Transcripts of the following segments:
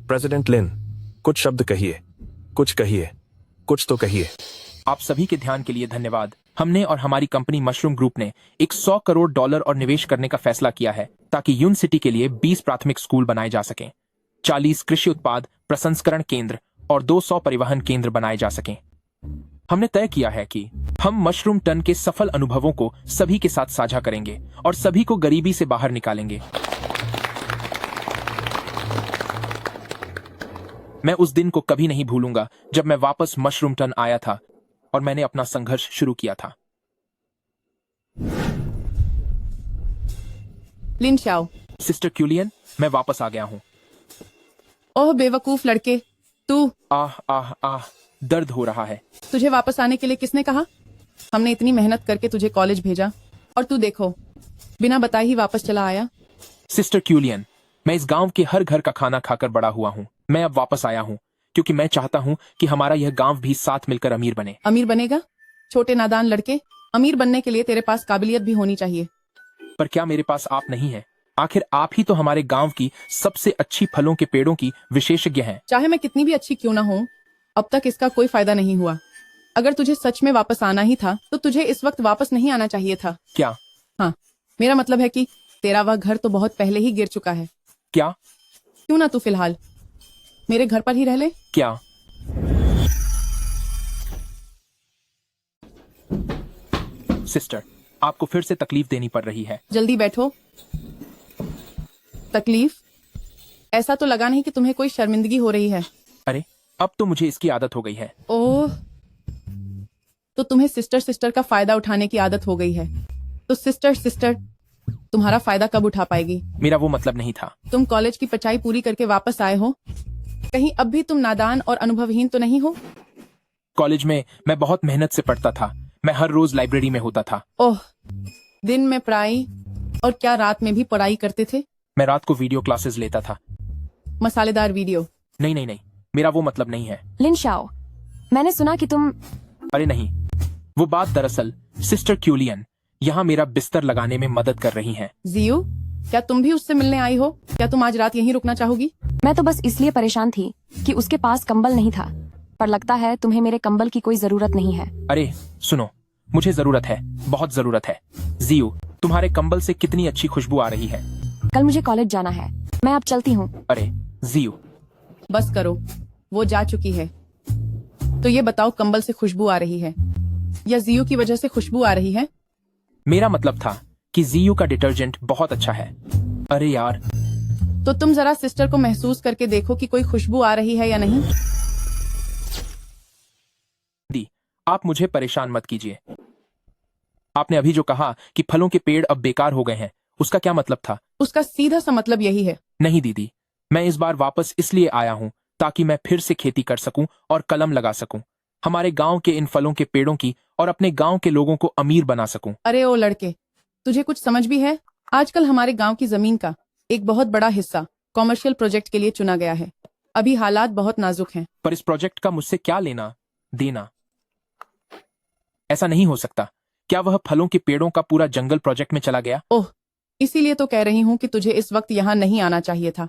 President लिन, कुछ शब्द कहिए, कुछ कहिए, कुछ तो कहिए। आप सभी के ध्यान के लिए धन्यवाद। हमने और हमारी कंपनी मशरूम ग्रुप ने एक $100 करोड़ और निवेश करने का फैसला किया है ताकि यून सिटी के लिए 20 प्राथमिक स्कूल बनाए जा सकें, 40 कृषि उत्पाद प्रसंस्करण केंद्र और 200 परिवहन केंद्र बनाए जा सकें। हमने तय किया है कि हम मशरूम टन के सफल अनुभवों को सभी के साथ साझा करेंगे और सभी को गरीबी से बाहर निकालेंगे। मैं उस दिन को कभी नहीं भूलूंगा जब मैं वापस मशरूम टन आया था और मैंने अपना संघर्ष शुरू किया था। लिन शाओ। सिस्टर क्यूलियन, मैं वापस आ गया हूँ। ओह बेवकूफ लड़के, तू। आह आह आह, दर्द हो रहा है। तुझे वापस आने के लिए किसने कहा? हमने इतनी मेहनत करके तुझे कॉलेज भेजा और तू देखो, बिना बताए ही वापस चला आया। सिस्टर क्यूलियन, मैं इस गांव के हर घर का खाना खाकर बड़ा हुआ हूँ। मैं अब वापस आया हूँ क्योंकि मैं चाहता हूँ कि हमारा यह गांव भी साथ मिलकर अमीर बने। अमीर बनेगा? छोटे नादान लड़के, अमीर बनने के लिए तेरे पास काबिलियत भी होनी चाहिए। पर क्या मेरे पास आप नहीं है? आखिर आप ही तो हमारे गांव की सबसे अच्छी फलों के पेड़ों की विशेषज्ञ हैं। चाहे मैं कितनी भी अच्छी क्यों ना हूँ, अब तक इसका कोई फायदा नहीं हुआ। अगर तुझे सच में वापस आना ही था तो तुझे इस वक्त वापस नहीं आना चाहिए था। क्या? हाँ, मेरा मतलब है कि तेरा वह घर तो बहुत पहले ही गिर चुका है। क्या? क्यों ना तू फिलहाल मेरे घर पर ही रह ले। क्या? सिस्टर, आपको फिर से तकलीफ देनी पड़ रही है। जल्दी बैठो। तकलीफ? ऐसा तो लगा नहीं कि तुम्हें कोई शर्मिंदगी हो रही है। अरे, अब तो मुझे इसकी आदत हो गई है। ओह, तो तुम्हें सिस्टर का फायदा उठाने की आदत हो गई है। तो सिस्टर तुम्हारा फायदा कब उठा पाएगी? मेरा वो मतलब नहीं था। तुम कॉलेज की पढ़ाई पूरी करके वापस आए हो, कहीं अब भी तुम नादान और अनुभवहीन तो नहीं हो? कॉलेज में मैं बहुत मेहनत से पढ़ता था। मैं हर रोज लाइब्रेरी में होता था। ओह, दिन में पढ़ाई और क्या रात में भी पढ़ाई करते थे? मैं रात को वीडियो क्लासेस लेता था। मसालेदार वीडियो? नहीं, मेरा वो मतलब नहीं है। लिन शाओ, मैंने सुना कि तुम। अरे नहीं, वो बात दरअसल सिस्टर क्यूलियन यहाँ मेरा बिस्तर लगाने में मदद कर रही हैं। जियो, क्या तुम भी उससे मिलने आई हो? क्या तुम आज रात यहीं रुकना चाहोगी? मैं तो बस इसलिए परेशान थी कि उसके पास कंबल नहीं था, पर लगता है तुम्हें मेरे कंबल की कोई जरूरत नहीं है। अरे सुनो, मुझे जरूरत है, बहुत जरूरत है। जियो, तुम्हारे कंबल से कितनी अच्छी खुशबू आ रही है। कल मुझे कॉलेज जाना है, मैं अब चलती हूँ। अरे जियो, बस करो, वो जा चुकी है। तो ये बताओ, कंबल से खुशबू आ रही है या जियो की वजह से खुशबू आ रही है? मेरा मतलब था कि जियो का डिटर्जेंट बहुत अच्छा है। अरे यार, तो तुम जरा सिस्टर को महसूस करके देखो कि कोई खुशबू आ रही है या नहीं। दी, आप मुझे परेशान मत कीजिए। आपने अभी जो कहा कि फलों के पेड़ अब बेकार हो गए हैं, उसका क्या मतलब था? उसका सीधा सा मतलब यही है। नहीं दीदी, मैं इस बार वापस इसलिए आया हूँ ताकि मैं फिर से खेती कर सकूं और कलम लगा सकूं, हमारे गांव के इन फलों के पेड़ों की और अपने गांव के लोगों को अमीर बना सकूं। अरे ओ लड़के, तुझे कुछ समझ भी है? आजकल हमारे गांव की जमीन का एक बहुत बड़ा हिस्सा कॉमर्शियल प्रोजेक्ट के लिए चुना गया है। अभी हालात बहुत नाजुक हैं। पर इस प्रोजेक्ट का मुझसे क्या लेना देना? ऐसा नहीं हो सकता। क्या वह फलों के पेड़ों का पूरा जंगल प्रोजेक्ट में चला गया? ओह, इसीलिए तो कह रही हूँ कि तुझे इस वक्त यहाँ नहीं आना चाहिए था।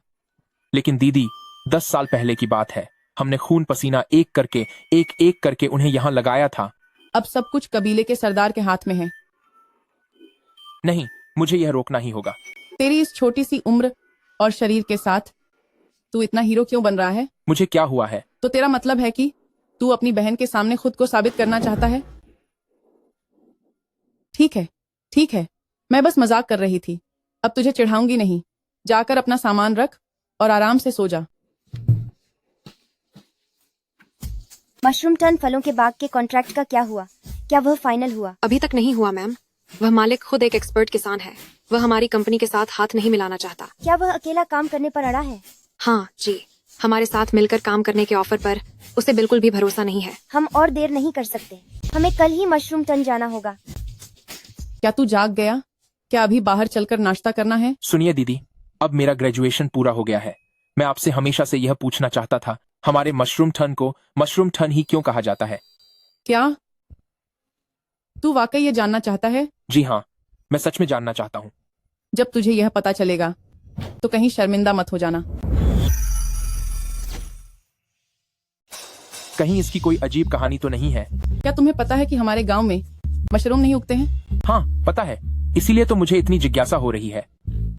लेकिन दीदी, 10 साल पहले की बात है। हमने खून पसीना एक करके उन्हें यहाँ लगाया था। अब सब कुछ कबीले के सरदार के हाथ में है। नहीं, मुझे यह रोकना ही होगा। तेरी इस छोटी सी उम्र और शरीर के साथ तू इतना हीरो क्यों बन रहा है? मुझे क्या हुआ है? तो तेरा मतलब है कि तू अपनी बहन के सामने खुद को साबित करना चाहता है? ठीक है, मैं बस मजाक कर रही थी। अब तुझे चिढ़ाऊंगी नहीं। जाकर अपना सामान रख और आराम से सो जा। मशरूम टन फलों के बाग के कॉन्ट्रैक्ट का क्या हुआ? क्या वह फाइनल हुआ? अभी तक नहीं हुआ मैम। वह मालिक खुद एक एक्सपर्ट किसान है। वह हमारी कंपनी के साथ हाथ नहीं मिलाना चाहता। क्या वह अकेला काम करने पर अड़ा है? हाँ जी, हमारे साथ मिलकर काम करने के ऑफर पर उसे बिल्कुल भी भरोसा नहीं है। हम और देर नहीं कर सकते, हमें कल ही मशरूम टन जाना होगा। क्या तू जाग गया? क्या अभी बाहर चलकर नाश्ता करना है? सुनिए दीदी, अब मेरा ग्रेजुएशन पूरा हो गया है। मैं आपसे हमेशा से यह पूछना चाहता था, हमारे मशरूम टन को मशरूम टन ही क्यों कहा जाता है? क्या तू वाकई ये जानना चाहता है? जी हाँ, मैं सच में जानना चाहता हूँ। जब तुझे यह पता चलेगा तो कहीं शर्मिंदा मत हो जाना। कहीं इसकी कोई अजीब कहानी तो नहीं है? क्या तुम्हें पता है कि हमारे गांव में मशरूम नहीं उगते हैं? हाँ पता है, इसीलिए तो मुझे इतनी जिज्ञासा हो रही है।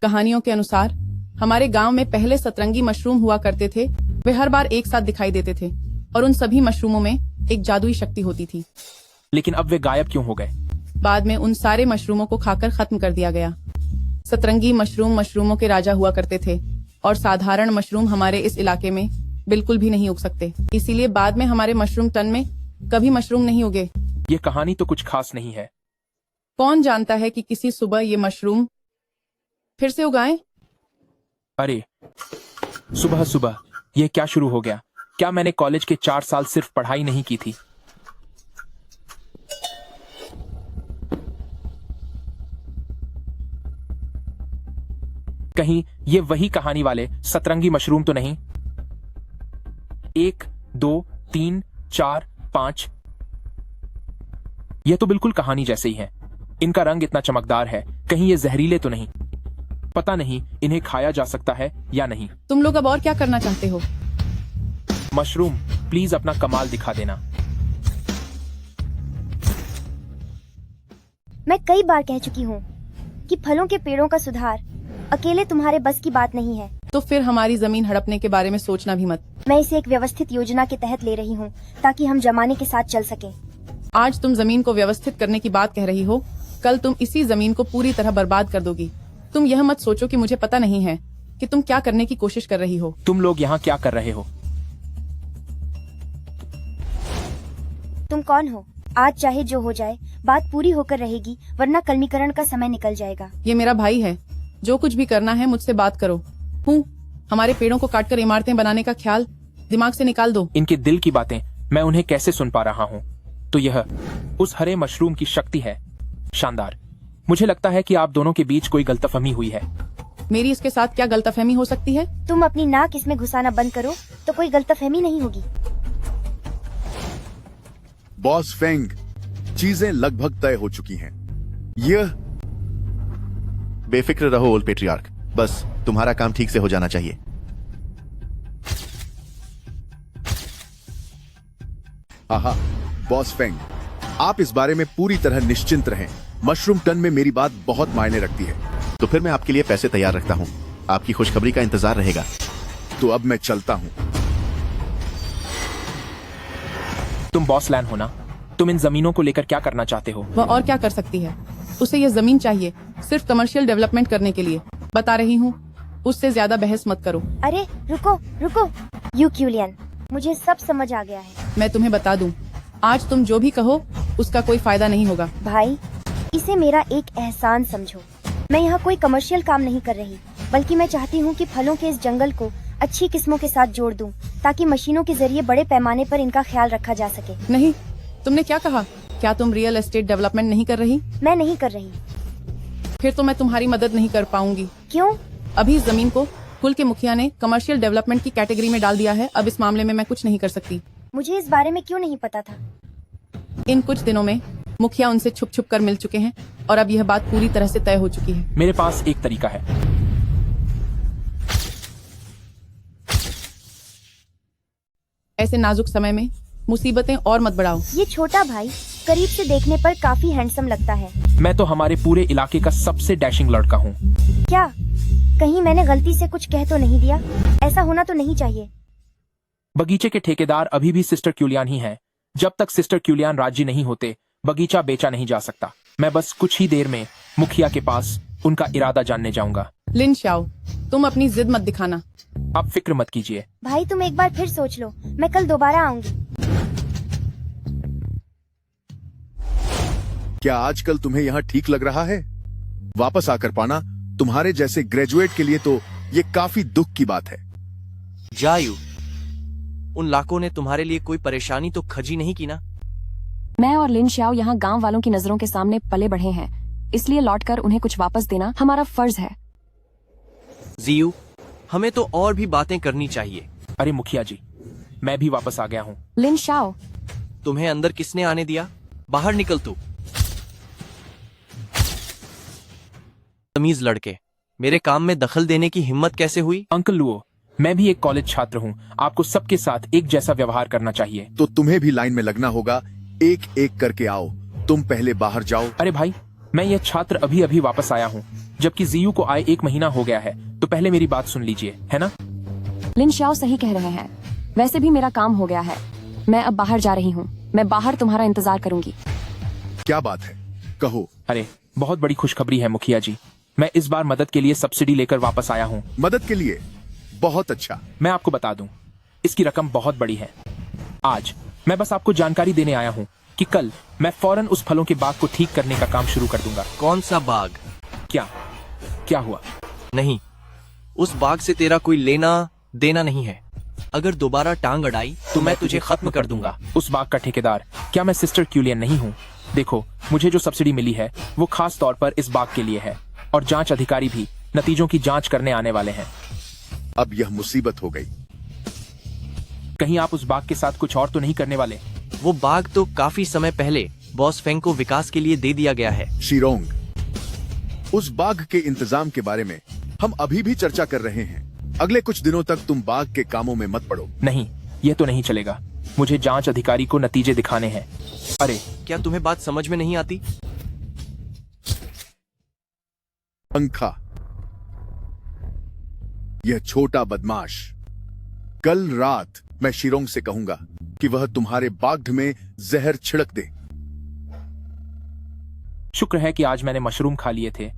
कहानियों के अनुसार हमारे गांव में पहले सतरंगी मशरूम हुआ करते थे। वे हर बार एक साथ दिखाई देते थे और उन सभी मशरूमों में एक जादुई शक्ति होती थी। लेकिन अब वे गायब क्यों हो गए? बाद में उन सारे मशरूमों को खाकर खत्म कर दिया गया। सतरंगी मशरूम मशरूमों के राजा हुआ करते थे और साधारण मशरूम हमारे इस इलाके में बिल्कुल भी नहीं उग सकते। इसीलिए बाद में हमारे मशरूम टन में कभी मशरूम नहीं उगे। ये कहानी तो कुछ खास नहीं है। कौन जानता है कि किसी सुबह ये मशरूम फिर से उगाएं? अरे सुबह सुबह ये क्या शुरू हो गया? क्या मैंने कॉलेज के 4 साल सिर्फ पढ़ाई नहीं की थी? कहीं ये वही कहानी वाले सतरंगी मशरूम तो नहीं? 1 2 3 4 5। ये तो बिल्कुल कहानी जैसे ही है। इनका रंग इतना चमकदार है, कहीं ये जहरीले तो नहीं? पता नहीं इन्हें खाया जा सकता है या नहीं। तुम लोग अब और क्या करना चाहते हो? मशरूम प्लीज अपना कमाल दिखा देना। मैं कई बार कह चुकी हूँ कि फलों के पेड़ों का सुधार अकेले तुम्हारे बस की बात नहीं है। तो फिर हमारी जमीन हड़पने के बारे में सोचना भी मत। मैं इसे एक व्यवस्थित योजना के तहत ले रही हूँ ताकि हम जमाने के साथ चल सकें। आज तुम जमीन को व्यवस्थित करने की बात कह रही हो, कल तुम इसी जमीन को पूरी तरह बर्बाद कर दोगी। तुम यह मत सोचो कि मुझे पता नहीं है कि तुम क्या करने की कोशिश कर रही हो। तुम लोग यहाँ क्या कर रहे हो? तुम कौन हो? आज चाहे जो हो जाए बात पूरी होकर रहेगी, वरना कलमीकरण का समय निकल जाएगा। ये मेरा भाई है, जो कुछ भी करना है मुझसे बात करो। हमारे पेड़ों को काटकर इमारतें बनाने का ख्याल दिमाग से निकाल दो। इनके दिल की बातें मैं उन्हें कैसे सुन पा रहा हूँ? तो यह उस हरे मशरूम की शक्ति है। शानदार। मुझे लगता है कि आप दोनों के बीच कोई गलतफहमी हुई है। मेरी इसके साथ क्या गलतफहमी हो सकती है? तुम अपनी नाक इसमें घुसाना बंद करो तो कोई गलतफहमी नहीं होगी। बॉस फेंग, चीजें लगभग तय हो चुकी हैं। यह बेफिक्र रहो ओल्ड पेट्रियार्क, बस तुम्हारा काम ठीक से हो जाना चाहिए। आहा, बॉस फेंग, आप इस बारे में पूरी तरह निश्चिंत रहें। मशरूम टन में मेरी बात बहुत मायने रखती है। तो फिर मैं आपके लिए पैसे तैयार रखता हूँ। आपकी खुशखबरी का इंतजार रहेगा। तो अब मैं चलता हूँ। तुम बॉस लैन हो ना? तुम इन जमीनों को लेकर क्या करना चाहते हो? वह और क्या कर सकती है? उसे ये जमीन चाहिए सिर्फ कमर्शियल डेवलपमेंट करने के लिए। बता रही हूँ, उससे ज्यादा बहस मत करो। अरे रुको रुको, यूक्यूलियन, मुझे सब समझ आ गया है। मैं तुम्हें बता दूं, आज तुम जो भी कहो उसका कोई फायदा नहीं होगा। भाई, इसे मेरा एक एहसान समझो। मैं यहाँ कोई कमर्शियल काम नहीं कर रही, बल्कि मैं चाहती हूँ कि फलों के इस जंगल को अच्छी किस्मों के साथ जोड़ दूं, ताकि मशीनों के जरिए बड़े पैमाने पर इनका ख्याल रखा जा सके। नहीं, तुमने क्या कहा? क्या तुम रियल एस्टेट डेवलपमेंट नहीं कर रही? मैं नहीं कर रही। फिर तो मैं तुम्हारी मदद नहीं कर पाऊंगी। क्यों? अभी इस जमीन को कुल के मुखिया ने कमर्शियल डेवलपमेंट की कैटेगरी में डाल दिया है। अब इस मामले में मैं कुछ नहीं कर सकती। मुझे इस बारे में क्यों नहीं पता था? इन कुछ दिनों में मुखिया उनसे छुप छुप कर मिल चुके हैं और अब यह बात पूरी तरह से तय हो चुकी है। मेरे पास एक तरीका है। ऐसे नाजुक समय में मुसीबतें और मत बढ़ाओ। ये छोटा भाई करीब से देखने पर काफी हैंडसम लगता है। मैं तो हमारे पूरे इलाके का सबसे डैशिंग लड़का हूँ। क्या कहीं मैंने गलती से कुछ कह तो नहीं दिया? ऐसा होना तो नहीं चाहिए। बगीचे के ठेकेदार अभी भी सिस्टर क्यूलियान ही हैं। जब तक सिस्टर क्यूलियान राजी नहीं होते, बगीचा बेचा नहीं जा सकता। मैं बस कुछ ही देर में मुखिया के पास उनका इरादा जानने जाऊंगा। लिन शाओ, तुम अपनी जिद मत दिखाना। आप फिक्र मत कीजिए। भाई, तुम एक बार फिर सोच लो, मैं कल दोबारा आऊंगी। क्या आजकल तुम्हें यहाँ ठीक लग रहा है? वापस आकर पाना तुम्हारे जैसे ग्रेजुएट के लिए तो ये काफी दुख की बात है। जायू, उन लाखों ने तुम्हारे लिए कोई परेशानी तो खजी नहीं की ना? मैं और लिन श्याओ यहाँ गांव वालों की नजरों के सामने पले बढ़े हैं, इसलिए लौटकर उन्हें कुछ वापस देना हमारा फर्ज है। जियू, हमें तो और भी बातें करनी चाहिए। अरे मुखिया जी, मैं भी वापस आ गया हूँ। लिन श्याओ, तुम्हें अंदर किसने आने दिया? बाहर निकल तू। तमीज लड़के, मेरे काम में दखल देने की हिम्मत कैसे हुई? अंकल लुओ, मैं भी एक कॉलेज छात्र हूँ। आपको सबके साथ एक जैसा व्यवहार करना चाहिए। तो तुम्हें भी लाइन में लगना होगा। एक एक करके आओ। तुम पहले बाहर जाओ। अरे भाई, मैं यह छात्र अभी अभी वापस आया हूँ, जबकि जीयू को आए 1 महीना हो गया है। तो पहले मेरी बात सुन लीजिए, है ना? लिन शाओ सही कह रहे हैं। वैसे भी मेरा काम हो गया है। मैं अब बाहर जा रही हूँ। मैं बाहर तुम्हारा इंतजार करूंगी। क्या बात है, कहो। अरे, बहुत बड़ी खुशखबरी है मुखिया जी। मैं इस बार मदद के लिए सब्सिडी लेकर वापस आया हूँ। मदद के लिए? बहुत अच्छा। मैं आपको बता दूं, इसकी रकम बहुत बड़ी है। आज मैं बस आपको जानकारी देने आया हूँ कि कल मैं फौरन उस फलों के बाग को ठीक करने का काम शुरू कर दूंगा। कौन सा बाग? क्या हुआ? नहीं, उस बाग से तेरा कोई लेना देना नहीं है। अगर दोबारा टांग अड़ाई तो मैं तुझे खत्म कर दूंगा। उस बाग का ठेकेदार क्या मैं सिस्टर क्यूलियन नहीं हूँ? देखो, मुझे जो सब्सिडी मिली है वो खास तौर पर इस बाग के लिए है, और जांच अधिकारी भी नतीजों की जांच करने आने वाले हैं। अब यह मुसीबत हो गई। कहीं आप उस बाग के साथ कुछ और तो नहीं करने वाले? वो बाग तो काफी समय पहले बॉस फेंग को विकास के लिए दे दिया गया है। शिरोंग, उस बाग के इंतजाम के बारे में हम अभी भी चर्चा कर रहे हैं। अगले कुछ दिनों तक तुम बाग के कामों में मत पड़ो। नहीं, यह तो नहीं चलेगा। मुझे जांच अधिकारी को नतीजे दिखाने हैं। अरे, क्या तुम्हें बात समझ में नहीं आती? पंखा, यह छोटा बदमाश, कल रात मैं शिरोंग से कहूंगा कि वह तुम्हारे बाग में जहर छिड़क दे। शुक्र है कि आज मैंने मशरूम खा लिए थे,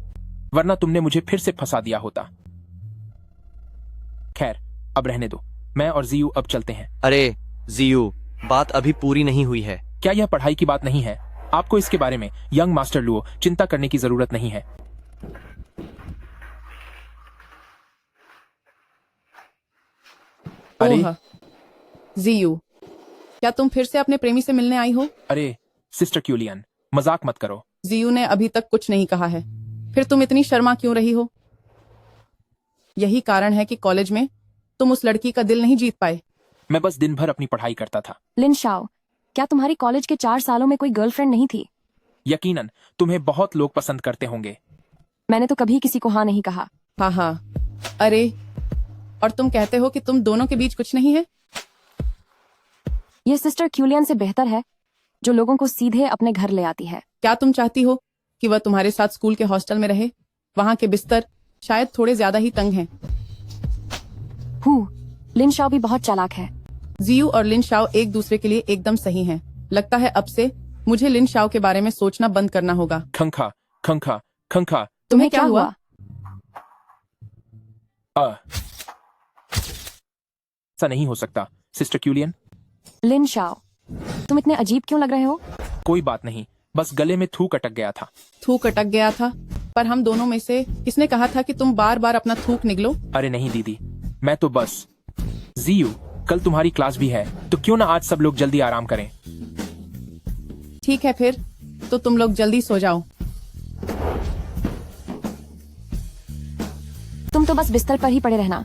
वरना तुमने मुझे फिर से फंसा दिया होता। खैर, अब रहने दो। मैं और जीयू अब चलते हैं। अरे जीयू, बात अभी पूरी नहीं हुई है। क्या यह पढ़ाई की बात नहीं है? आपको इसके बारे में यंग मास्टर लुओ चिंता करने की जरूरत नहीं है। अरे ओह, जीयू, क्या तुम फिर से अपने प्रेमी से मिलने आई हो? अरे सिस्टर क्यूलियन, मजाक मत करो। जीयू ने अभी तक कुछ नहीं कहा है, फिर तुम इतनी शर्मा क्यों रही हो? यही कारण है कि कॉलेज में तुम उस लड़की का दिल नहीं जीत पाए। मैं बस दिन भर अपनी पढ़ाई करता था। लिन शाओ, क्या तुम्हारी कॉलेज के 4 सालों में कोई गर्लफ्रेंड नहीं थी? यकीनन तुम्हें बहुत लोग पसंद करते होंगे। मैंने तो कभी किसी को हाँ नहीं कहा। हाँ, अरे, और तुम कहते हो कि तुम दोनों के बीच कुछ नहीं है? यह सिस्टर क्यूलियन से बेहतर है, जो लोगों को सीधे अपने घर ले आती है। क्या तुम चाहती हो कि वह तुम्हारे साथ स्कूल के हॉस्टल में रहे? वहां के बिस्तर शायद थोड़े ज्यादा ही तंग हैं। लिन शाओ भी बहुत चालाक है। जीयू और लिन शाओ एक दूसरे के लिए एकदम सही हैं। लगता है अब से मुझे लिन शाओ के बारे में सोचना बंद करना होगा। खंखा खंखा खंखा। तुम्हें क्या हुआ? ऐसा नहीं हो सकता सिस्टर क्यूलियन। लिन शाओ, तुम इतने अजीब क्यों लग रहे हो? कोई बात नहीं, बस गले में थूक अटक गया था। थूक अटक गया था? पर हम दोनों में से किसने कहा था कि तुम बार बार अपना थूक निगलो? अरे नहीं दीदी, मैं तो बस। जीयू, कल तुम्हारी क्लास भी है, तो क्यों ना आज सब लोग जल्दी आराम करें। ठीक है फिर, तो तुम लोग जल्दी सो जाओ। तुम तो बस बिस्तर पर ही पड़े रहना।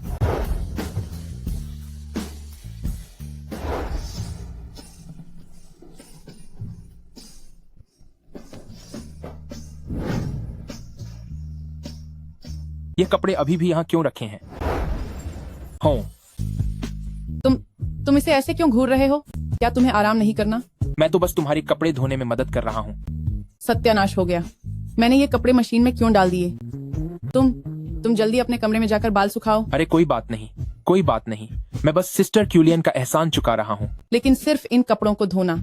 ये कपड़े अभी भी यहाँ क्यों रखे हैं? हो, तुम इसे ऐसे क्यों घूर रहे हो? क्या तुम्हें आराम नहीं करना? मैं तो बस तुम्हारे कपड़े धोने में मदद कर रहा हूँ। सत्यानाश हो गया। मैंने ये कपड़े मशीन में क्यों डाल दिए? तुम जल्दी अपने कमरे में जाकर बाल सुखाओ। अरे कोई बात नहीं, कोई बात नहीं। मैं बस सिस्टर क्यूलियन का एहसान चुका रहा हूँ। लेकिन सिर्फ इन कपड़ों को धोना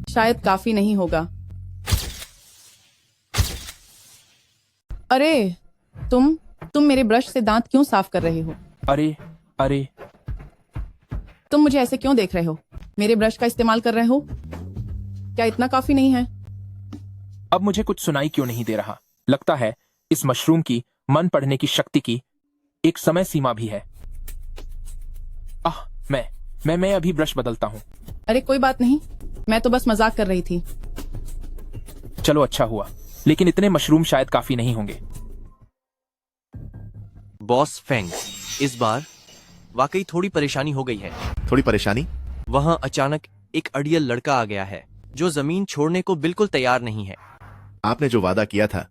शायद काफी नहीं होगा। अरे, तुम मेरे ब्रश से दांत क्यों साफ कर रहे हो? अरे तुम मुझे ऐसे क्यों देख रहे हो? मेरे ब्रश का इस्तेमाल कर रहे हो? क्या इतना काफी नहीं है? अब मुझे कुछ सुनाई क्यों नहीं दे रहा? लगता है इस मशरूम की मन पढ़ने की शक्ति की एक समय सीमा भी है। मैं अभी ब्रश बदलता हूँ। अरे कोई बात नहीं, मैं तो बस मजाक कर रही थी। चलो अच्छा हुआ, लेकिन इतने मशरूम शायद काफी नहीं होंगे। बॉस फेंग, इस बार वाकई थोड़ी परेशानी हो गई है। थोड़ी परेशानी? वहां अचानक एक अड़ियल लड़का आ गया है जो जमीन छोड़ने को बिल्कुल तैयार नहीं है। आपने जो वादा किया था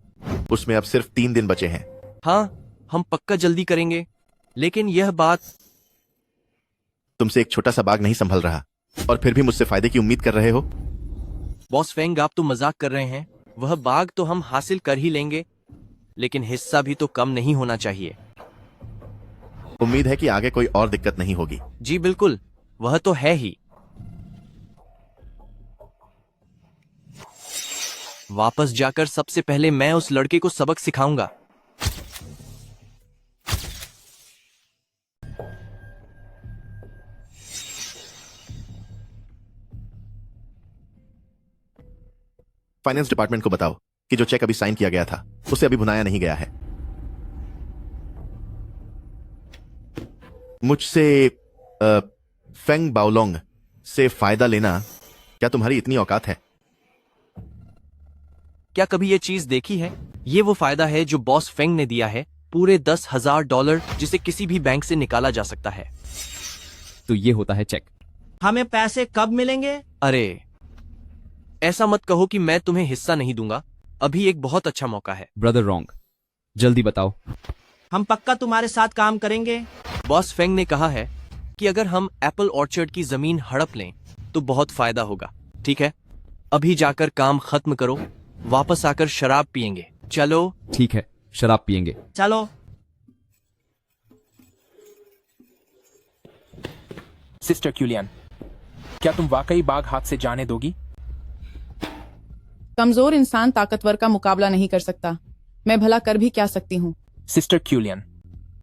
उसमें अब सिर्फ 3 दिन बचे हैं। हाँ, हम पक्का जल्दी करेंगे, लेकिन यह बात तुमसे एक छोटा सा बाग नहीं संभल रहा और फिर भी मुझसे फायदे की उम्मीद कर रहे हो। बॉस फेंग, आप तो मजाक कर रहे हैं। वह बाग तो हम हासिल कर ही लेंगे, लेकिन हिस्सा भी तो कम नहीं होना चाहिए। उम्मीद है कि आगे कोई और दिक्कत नहीं होगी। जी बिल्कुल, वह तो है ही। वापस जाकर सबसे पहले मैं उस लड़के को सबक सिखाऊंगा। फाइनेंस डिपार्टमेंट को बताओ कि जो चेक अभी साइन किया गया था उसे अभी भुनाया नहीं गया है। मुझसे फेंग बाओलोंग से फायदा लेना क्या तुम्हारी इतनी औकात है? क्या कभी ये चीज देखी है? ये वो फायदा है जो बॉस फेंग ने दिया है, पूरे $10,000, जिसे किसी भी बैंक से निकाला जा सकता है। तो ये होता है चेक। हमें पैसे कब मिलेंगे? अरे ऐसा मत कहो कि मैं तुम्हें हिस्सा नहीं दूंगा। अभी एक बहुत अच्छा मौका है। ब्रदर रॉन्ग, जल्दी बताओ। हम पक्का तुम्हारे साथ काम करेंगे। बॉस फेंग ने कहा है कि अगर हम एप्पल ऑर्चर्ड की जमीन हड़प लें तो बहुत फायदा होगा। ठीक है, अभी जाकर काम खत्म करो, वापस आकर शराब पियेंगे। चलो। ठीक है, शराब पियेंगे। चलो। सिस्टर क्यूलियन, क्या तुम वाकई बाग हाथ से जाने दोगी? कमजोर इंसान ताकतवर का मुकाबला नहीं कर सकता। मैं भला कर भी क्या सकती हूँ? सिस्टर क्यूलियन,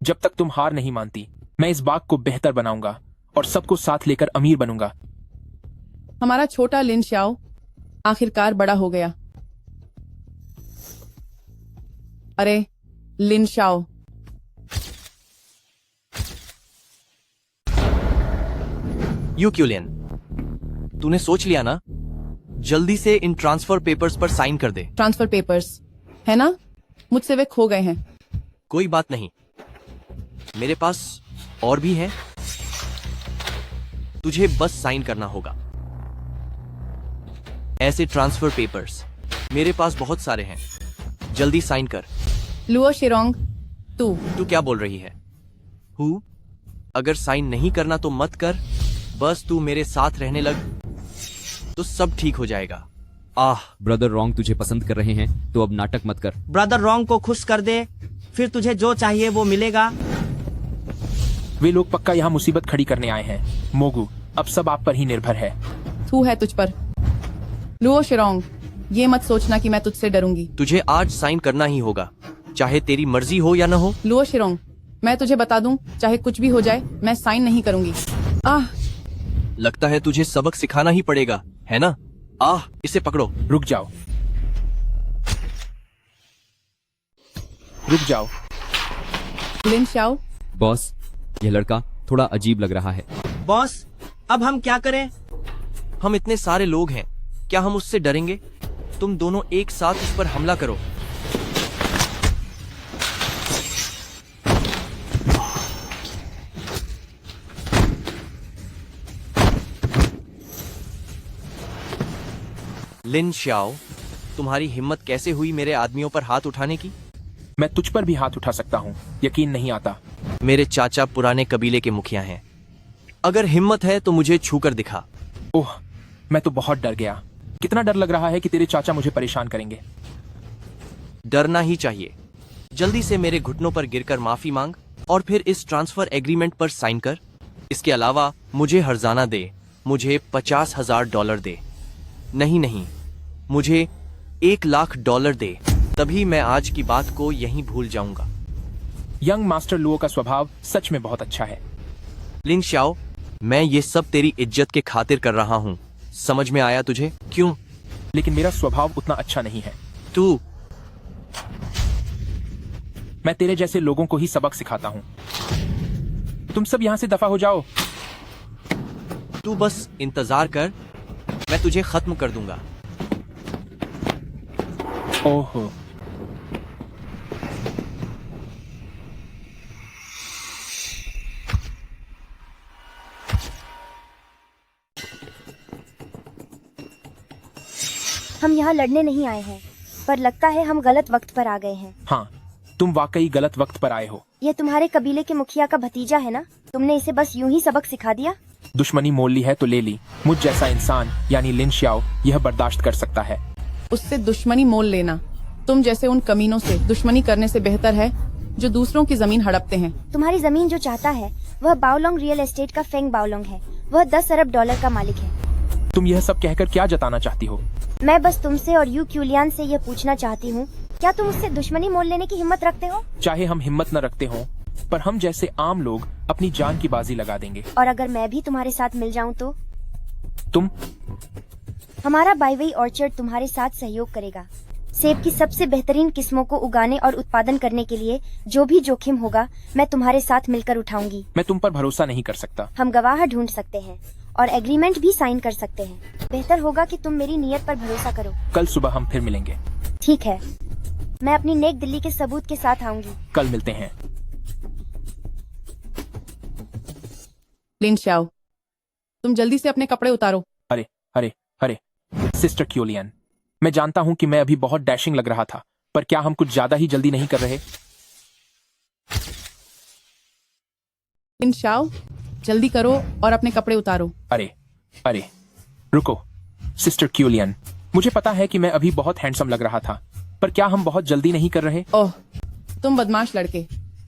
जब तक तुम हार नहीं मानती, मैं इस बाग को बेहतर बनाऊंगा और सबको साथ लेकर अमीर बनूंगा। हमारा छोटा लिन शाओ आखिरकार बड़ा हो गया। अरे लिन शाओ, यू क्यूलियन, तूने सोच लिया ना? जल्दी से इन ट्रांसफर पेपर्स पर साइन कर दे। ट्रांसफर पेपर्स है ना? मुझसे वे खो गए हैं। कोई बात नहीं, मेरे पास और भी है। तुझे बस साइन करना होगा। ऐसे ट्रांसफर पेपर्स मेरे पास बहुत सारे हैं। जल्दी साइन कर। लुओ शिरोंग, तू क्या बोल रही है? हु? अगर साइन नहीं करना तो मत कर, बस तू मेरे साथ रहने लग तो सब ठीक हो जाएगा। ब्रदर रॉन्ग तुझे पसंद कर रहे हैं तो अब नाटक मत कर। ब्रदर रॉन्ग को खुश कर दे, फिर तुझे जो चाहिए वो मिलेगा। वे लोग पक्का यहाँ मुसीबत खड़ी करने आए हैं। मोगू, अब सब आप पर ही निर्भर है। थू है तुझ पर। लुओ शिरोंग, ये मत सोचना कि मैं तुझसे डरूंगी। तुझे आज साइन करना ही होगा, चाहे तेरी मर्जी हो या न हो। लुओ शिरोंग, मैं तुझे बता दूं, चाहे कुछ भी हो जाए, मैं साइन नहीं करूंगी। लगता है तुझे सबक सिखाना ही पड़ेगा, है ना? इसे पकड़ो। रुक जाओ, रुक जाओ। लिन शाओ, बॉस, यह लड़का थोड़ा अजीब लग रहा है। बॉस, अब हम क्या करें? हम इतने सारे लोग हैं, क्या हम उससे डरेंगे? तुम दोनों एक साथ उस पर हमला करो। लिन शाओ, तुम्हारी हिम्मत कैसे हुई मेरे आदमियों पर हाथ उठाने की? मैं तुझ पर भी हाथ उठा सकता हूँ, यकीन नहीं आता। मेरे चाचा पुराने कबीले के मुखिया हैं। अगर हिम्मत है तो मुझे छूकर दिखा। ओह, मैं तो बहुत डर गया। कितना डर लग रहा है कि तेरे चाचा मुझे परेशान करेंगे। डरना ही चाहिए। जल्दी से मेरे घुटनों पर गिरकर माफी मांग और फिर इस ट्रांसफर एग्रीमेंट पर साइन कर। इसके अलावा मुझे हर्जाना दे, मुझे $50,000 दे। नहीं, मुझे $1,00,000 दे, तभी मैं आज की बात को यहीं भूल जाऊंगा। यंग मास्टर लुओ का स्वभाव सच में बहुत अच्छा है। लिन शाओ, मैं ये सब तेरी इज्जत के खातिर कर रहा हूँ, समझ में आया तुझे? क्यों? लेकिन मेरा स्वभाव उतना अच्छा नहीं है। मैं तेरे जैसे लोगों को ही सबक सिखाता हूँ। तुम सब यहाँ से दफा हो जाओ। तू बस इंतजार कर, मैं तुझे खत्म कर दूंगा। ओहो, हम यहाँ लड़ने नहीं आए हैं, पर लगता है हम गलत वक्त पर आ गए हैं। हाँ, तुम वाकई गलत वक्त पर आए हो। ये तुम्हारे कबीले के मुखिया का भतीजा है ना? तुमने इसे बस यूं ही सबक सिखा दिया? दुश्मनी मोल ली है तो ले ली। मुझ जैसा इंसान यानी लिन श्याओ यह बर्दाश्त कर सकता है। उससे दुश्मनी मोल लेना तुम जैसे उन कमीनों से दुश्मनी करने से बेहतर है जो दूसरों की जमीन हड़पते हैं। तुम्हारी जमीन जो चाहता है वह बाओलोंग रियल एस्टेट का फेंग बाओलोंग है। वह 10 अरब डॉलर का मालिक है। तुम यह सब कहकर क्या जताना चाहती हो? मैं बस तुमसे और यू क्यूलियन से यह पूछना चाहती हूँ, क्या तुम उससे दुश्मनी मोल लेने की हिम्मत रखते हो? चाहे हम हिम्मत न रखते हो, पर हम जैसे आम लोग अपनी जान की बाजी लगा देंगे। और अगर मैं भी तुम्हारे साथ मिल जाऊँ तो? तुम? हमारा बाईवई ऑर्चर्ड तुम्हारे साथ सहयोग करेगा। सेब की सबसे बेहतरीन किस्मों को उगाने और उत्पादन करने के लिए जो भी जोखिम होगा मैं तुम्हारे साथ मिलकर उठाऊंगी। मैं तुम पर भरोसा नहीं कर सकता। हम गवाह ढूंढ सकते हैं और एग्रीमेंट भी साइन कर सकते हैं। बेहतर होगा कि तुम मेरी नीयत पर भरोसा करो। कल सुबह हम फिर मिलेंगे। ठीक है, मैं अपनी नेक दिल्ली के सबूत के साथ आऊंगी। कल मिलते हैं। लिन श्याओ, तुम जल्दी से अपने कपड़े उतारो। अरे अरे अरे सिस्टर क्यूलियन, मैं जानता हूँ कि मैं अभी बहुत डैशिंग लग रहा था, पर क्या हम कुछ ज्यादा ही जल्दी नहीं कर रहे? लिन श्याओ, जल्दी करो और अपने कपड़े उतारो। अरे अरे रुको सिस्टर क्यूलियन, मुझे पता है कि मैं अभी बहुत हैंडसम लग रहा था, पर क्या हम बहुत जल्दी नहीं कर रहे? ओह, तुम बदमाश लड़के,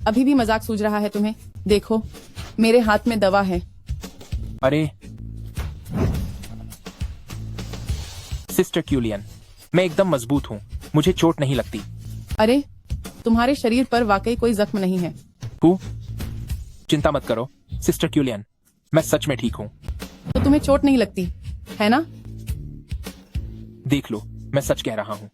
अभी भी मजाक सूझ रहा है तुम्हें? देखो, मेरे हाथ में दवा है। अरे सिस्टर क्यूलियन, मैं एकदम मजबूत हूँ, मुझे चोट नहीं लगती। अरे, तुम्हारे शरीर पर वाकई कोई जख्म नहीं है। चिंता मत करो सिस्टर क्यूलियन, मैं सच में ठीक हूँ। तो तुम्हें चोट नहीं लगती है ना? देख लो, मैं सच कह रहा हूँ।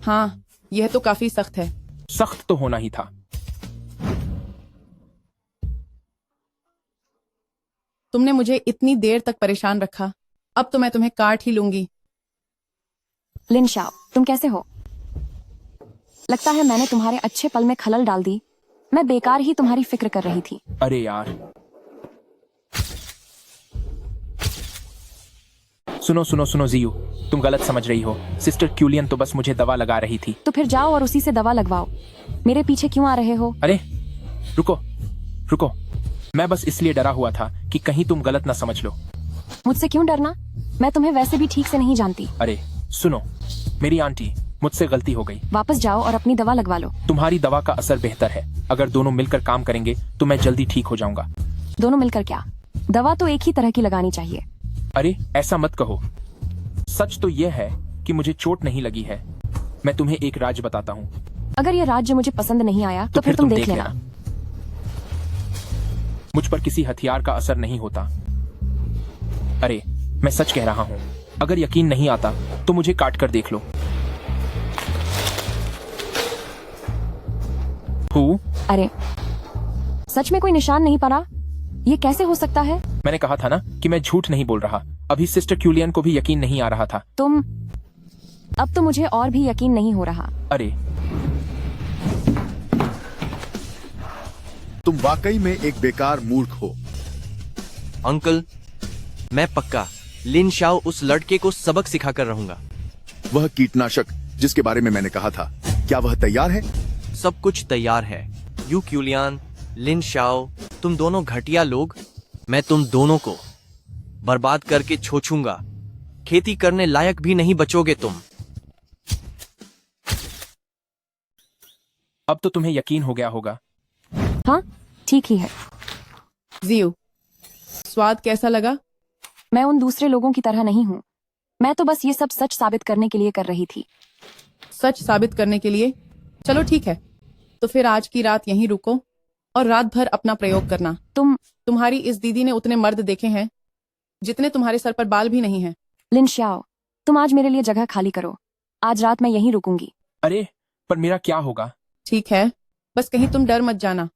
हाँ, यह तो काफी सख्त है। सख्त तो होना ही था। तुमने मुझे इतनी देर तक परेशान रखा, अब तो मैं तुम्हें काट ही लूंगी। लिन शाओ, तुम कैसे हो? लगता है मैंने तुम्हारे अच्छे पल में खलल डाल दी। मैं बेकार ही तुम्हारी फिक्र कर रही थी। अरे यार, सुनो सुनो सुनो जियो, तुम गलत समझ रही हो। सिस्टर क्यूलियन तो बस मुझे दवा लगा रही थी। तो फिर जाओ और उसी से दवा लगवाओ। मेरे पीछे क्यों आ रहे हो? अरे रुको रुको, मैं बस इसलिए डरा हुआ था कि कहीं तुम गलत ना समझ लो। मुझसे क्यों डरना? मैं तुम्हें वैसे भी ठीक से नहीं जानती। अरे सुनो, मेरी आंटी, मुझसे गलती हो गई। वापस जाओ और अपनी दवा लगवा लो। तुम्हारी दवा का असर बेहतर है। अगर दोनों मिलकर काम करेंगे तो मैं जल्दी ठीक हो जाऊंगा। दोनों मिलकर क्या? दवा तो एक ही तरह की लगानी चाहिए। अरे ऐसा मत कहो। सच तो यह है कि मुझे चोट नहीं लगी है। मैं तुम्हें एक राज बताता हूँ। अगर ये राज्य मुझे पसंद नहीं आया तो फिर तुम देख लेना। मुझ पर किसी हथियार का असर नहीं होता। अरे मैं सच कह रहा हूँ। अगर यकीन नहीं आता तो मुझे काट कर देख लो। अरे सच में कोई निशान नहीं पड़ा? ये कैसे हो सकता है? मैंने कहा था ना कि मैं झूठ नहीं बोल रहा। अभी सिस्टर क्यूलियन को भी यकीन नहीं आ रहा था। अब तो मुझे और भी यकीन नहीं हो रहा। अरे तुम वाकई में एक बेकार मूर्ख हो। अंकल, मैं पक्का लिन शाओ उस लड़के को सबक सिखा कर रहूंगा। वह कीटनाशक जिसके बारे में मैंने कहा था, क्या वह तैयार है? सब कुछ तैयार है। यू क्यूलियन, लिन शाओ, तुम दोनों घटिया लोग, मैं तुम दोनों को बर्बाद करके छोछूंगा। खेती करने लायक भी नहीं बचोगे तुम। अब तो तुम्हें यकीन हो गया होगा। हाँ, ठीक ही है। जियो, स्वाद कैसा लगा? मैं उन दूसरे लोगों की तरह नहीं हूँ। मैं तो बस ये सब सच साबित करने के लिए कर रही थी। सच साबित करने के लिए? चलो ठीक है, तो फिर आज की रात यहीं रुको और रात भर अपना प्रयोग करना। तुम्हारी इस दीदी ने उतने मर्द देखे हैं जितने तुम्हारे सर पर बाल भी नहीं हैं। लिन शाओ, तुम आज मेरे लिए जगह खाली करो। आज रात मैं यहीं रुकूंगी। अरे पर मेरा क्या होगा? ठीक है, बस कहीं तुम डर मत जाना।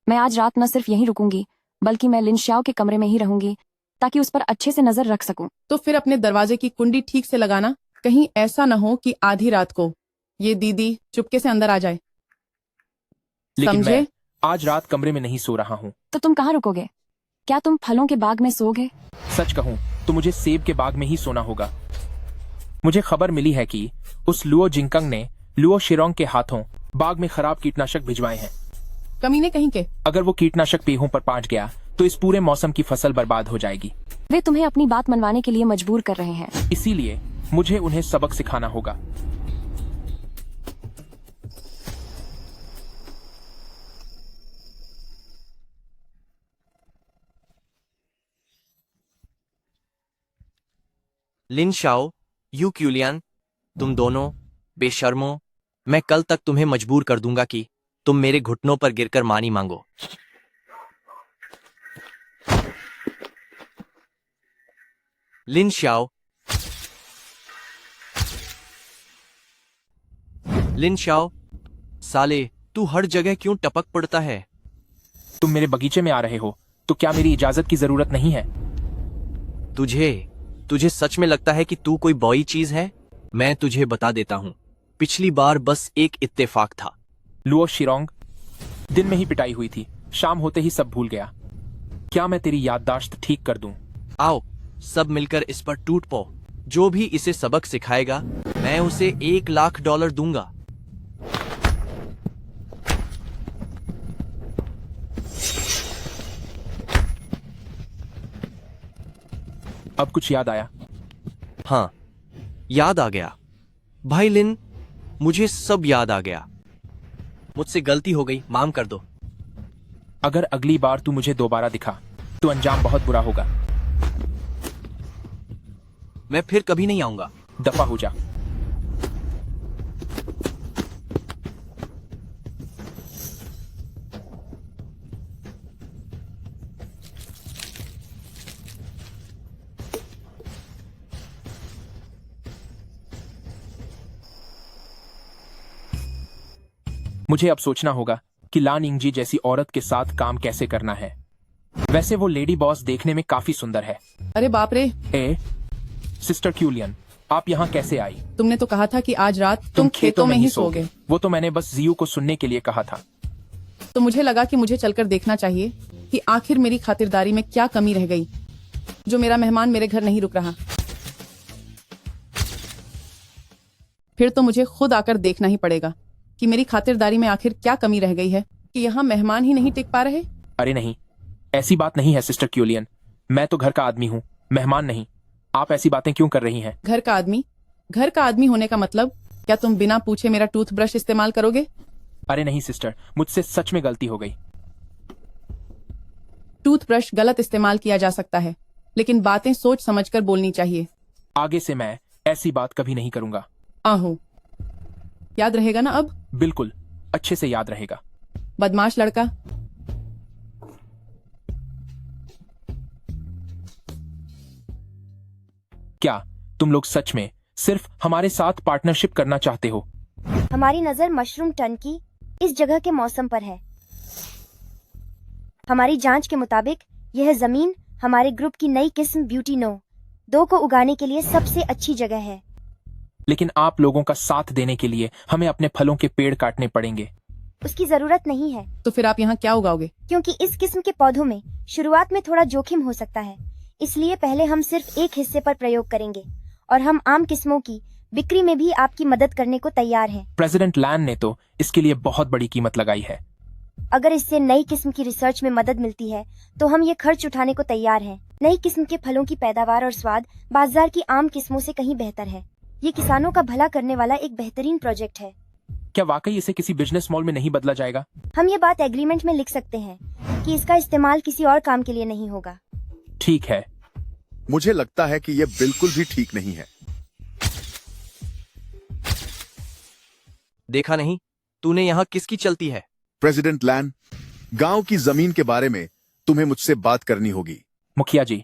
मैं आज रात न सिर्फ यहीं रुकूंगी, बल्कि मैं लिन शाओ के कमरे में ही रहूंगी, ताकि उस पर अच्छे से नजर रख सकूं। तो फिर अपने दरवाजे की कुंडी ठीक से लगाना। कहीं ऐसा न हो कि आधी रात को ये दीदी चुपके से अंदर आ जाए। लेकिन समझे? मैं आज रात कमरे में नहीं सो रहा हूँ। तो तुम कहाँ रुकोगे? क्या तुम फलों के बाग में सोओगे? सच कहूँ तो मुझे सेब के बाग में ही सोना होगा। मुझे खबर मिली है कि उस लुओ जिंगकंग ने लुओ शिरोंग के हाथों बाग में खराब कीटनाशक भिजवाए हैं। कमीने कहीं के। अगर वो कीटनाशक पेहों पर पहुंच गया तो इस पूरे मौसम की फसल बर्बाद हो जाएगी। वे तुम्हें अपनी बात मनवाने के लिए मजबूर कर रहे हैं। इसीलिए मुझे उन्हें सबक सिखाना होगा। लिन शाओ, यू क्यूलियन, तुम दोनों बेशर्मो, मैं कल तक तुम्हें मजबूर कर दूंगा कि तुम मेरे घुटनों पर गिरकर मानी मांगो। लिन शाओ, लिन शाओ, साले तू हर जगह क्यों टपक पड़ता है? तुम मेरे बगीचे में आ रहे हो तो क्या मेरी इजाजत की जरूरत नहीं है? तुझे सच में लगता है कि तू कोई बॉई चीज है? मैं तुझे बता देता हूं, पिछली बार बस एक इत्तेफाक था। लुओ शिरोंग, दिन में ही पिटाई हुई थी, शाम होते ही सब भूल गया। क्या मैं तेरी याददाश्त ठीक कर दूं? आओ सब मिलकर इस पर टूट पो। जो भी इसे सबक सिखाएगा मैं उसे $1,00,000 दूंगा। अब कुछ याद आया? हाँ, याद आ गया भाई लिन, मुझे सब याद आ गया। मुझसे गलती हो गई, माफ कर दो। अगर अगली बार तू मुझे दोबारा दिखा तो अंजाम बहुत बुरा होगा। मैं फिर कभी नहीं आऊंगा। दफा हो जा। मुझे अब सोचना होगा कि लान इंगजी जैसी औरत के साथ काम कैसे करना है। वैसे वो लेडी बॉस देखने में काफी सुंदर है। अरे बाप रे, सिस्टर क्यूलियन, आप यहाँ कैसे आई? तुमने तो कहा था कि आज रात तुम खेतों में ही सोओगे। वो तो मैंने बस जियू को सुनने के लिए कहा था। तो मुझे लगा कि मुझे चलकर देखना चाहिए कि आखिर मेरी खातिरदारी में क्या कमी रह गई जो मेरा मेहमान मेरे घर नहीं रुक रहा। फिर तो मुझे खुद आकर देखना ही पड़ेगा कि मेरी खातिरदारी में आखिर क्या कमी रह गई है कि यहाँ मेहमान ही नहीं टिक पा रहे। अरे नहीं, ऐसी बात नहीं है सिस्टर क्यूलियन, मैं तो घर का आदमी हूँ, मेहमान नहीं। आप ऐसी बातें क्यों कर रही हैं? घर का आदमी? घर का आदमी होने का मतलब क्या तुम बिना पूछे मेरा टूथब्रश इस्तेमाल करोगे? अरे नहीं सिस्टर, मुझसे सच में गलती हो गई। टूथब्रश गलत इस्तेमाल किया जा सकता है, लेकिन बातें सोच समझकर बोलनी चाहिए। आगे से मैं ऐसी बात कभी नहीं करूंगा। आहो, याद रहेगा ना अब? बिल्कुल, अच्छे से याद रहेगा। बदमाश लड़का। क्या तुम लोग सच में सिर्फ हमारे साथ पार्टनरशिप करना चाहते हो? हमारी नजर मशरूम टन की इस जगह के मौसम पर है। हमारी जांच के मुताबिक यह जमीन हमारे ग्रुप की नई किस्म ब्यूटी नो 2 को उगाने के लिए सबसे अच्छी जगह है। लेकिन आप लोगों का साथ देने के लिए हमें अपने फलों के पेड़ काटने पड़ेंगे। उसकी जरूरत नहीं है। तो फिर आप यहाँ क्या उगाओगे? क्योंकि इस किस्म के पौधों में शुरुआत में थोड़ा जोखिम हो सकता है, इसलिए पहले हम सिर्फ एक हिस्से पर प्रयोग करेंगे और हम आम किस्मों की बिक्री में भी आपकी मदद करने को तैयार हैं। प्रेसिडेंट लैन ने तो इसके लिए बहुत बड़ी कीमत लगाई है। अगर इससे नई किस्म की रिसर्च में मदद मिलती है तो हम ये खर्च उठाने को तैयार हैं। नई किस्म के फलों की पैदावार और स्वाद बाजार की आम किस्मों से कहीं बेहतर है। ये किसानों का भला करने वाला एक बेहतरीन प्रोजेक्ट है। क्या वाकई इसे किसी बिजनेस मॉल में नहीं बदला जाएगा? हम ये बात एग्रीमेंट में लिख सकते हैं कि इसका इस्तेमाल किसी और काम के लिए नहीं होगा। ठीक है। मुझे लगता है कि यह बिल्कुल भी ठीक नहीं है। देखा नहीं, तूने यहाँ किसकी चलती है? प्रेसिडेंट लैन, गांव की जमीन के बारे में तुम्हें मुझसे बात करनी होगी। मुखिया जी,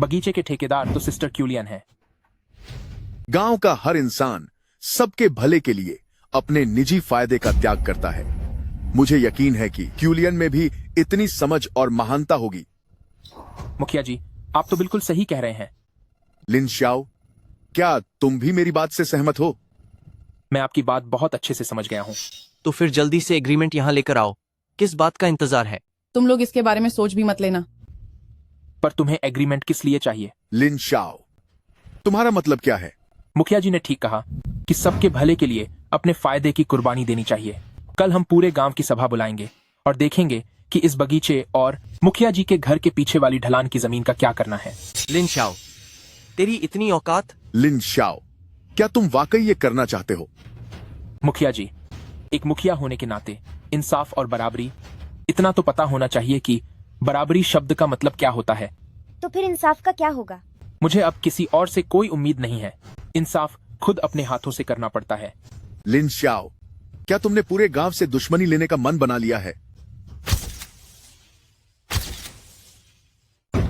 बगीचे के ठेकेदार तो सिस्टर क्यूलियन है। गांव का हर इंसान सबके भले के लिए अपने निजी फायदे का त्याग करता है। मुझे यकीन है कि क्यूलियन में भी इतनी समझ और महानता होगी। मुखिया जी, आप तो बिल्कुल सही कह रहे हैं। लिन शाओ, क्या तुम भी मेरी बात से सहमत हो? मैं आपकी बात बहुत अच्छे से समझ गया हूँ। तो फिर जल्दी से एग्रीमेंट यहाँ लेकर आओ। किस बात का इंतजार है? तुम लोग इसके बारे में सोच भी मत लेना। पर तुम्हें एग्रीमेंट किस लिए चाहिए? लिन शाओ, तुम्हारा मतलब क्या है? मुखिया जी ने ठीक कहा कि सबके भले के लिए अपने फायदे की कुर्बानी देनी चाहिए। कल हम पूरे गांव की सभा बुलाएंगे और देखेंगे कि इस बगीचे और मुखिया जी के घर के पीछे वाली ढलान की जमीन का क्या करना है। लिन शाओ, तेरी इतनी औकात? लिन शाओ, क्या तुम वाकई ये करना चाहते हो? मुखिया जी, एक मुखिया होने के नाते इंसाफ और बराबरी, इतना तो पता होना चाहिए कि बराबरी शब्द का मतलब क्या होता है। तो फिर इंसाफ का क्या होगा? मुझे अब किसी और से कोई उम्मीद नहीं है। इंसाफ खुद अपने हाथों से करना पड़ता है। लिन शाओ, क्या तुमने पूरे गांव से दुश्मनी लेने का मन बना लिया है?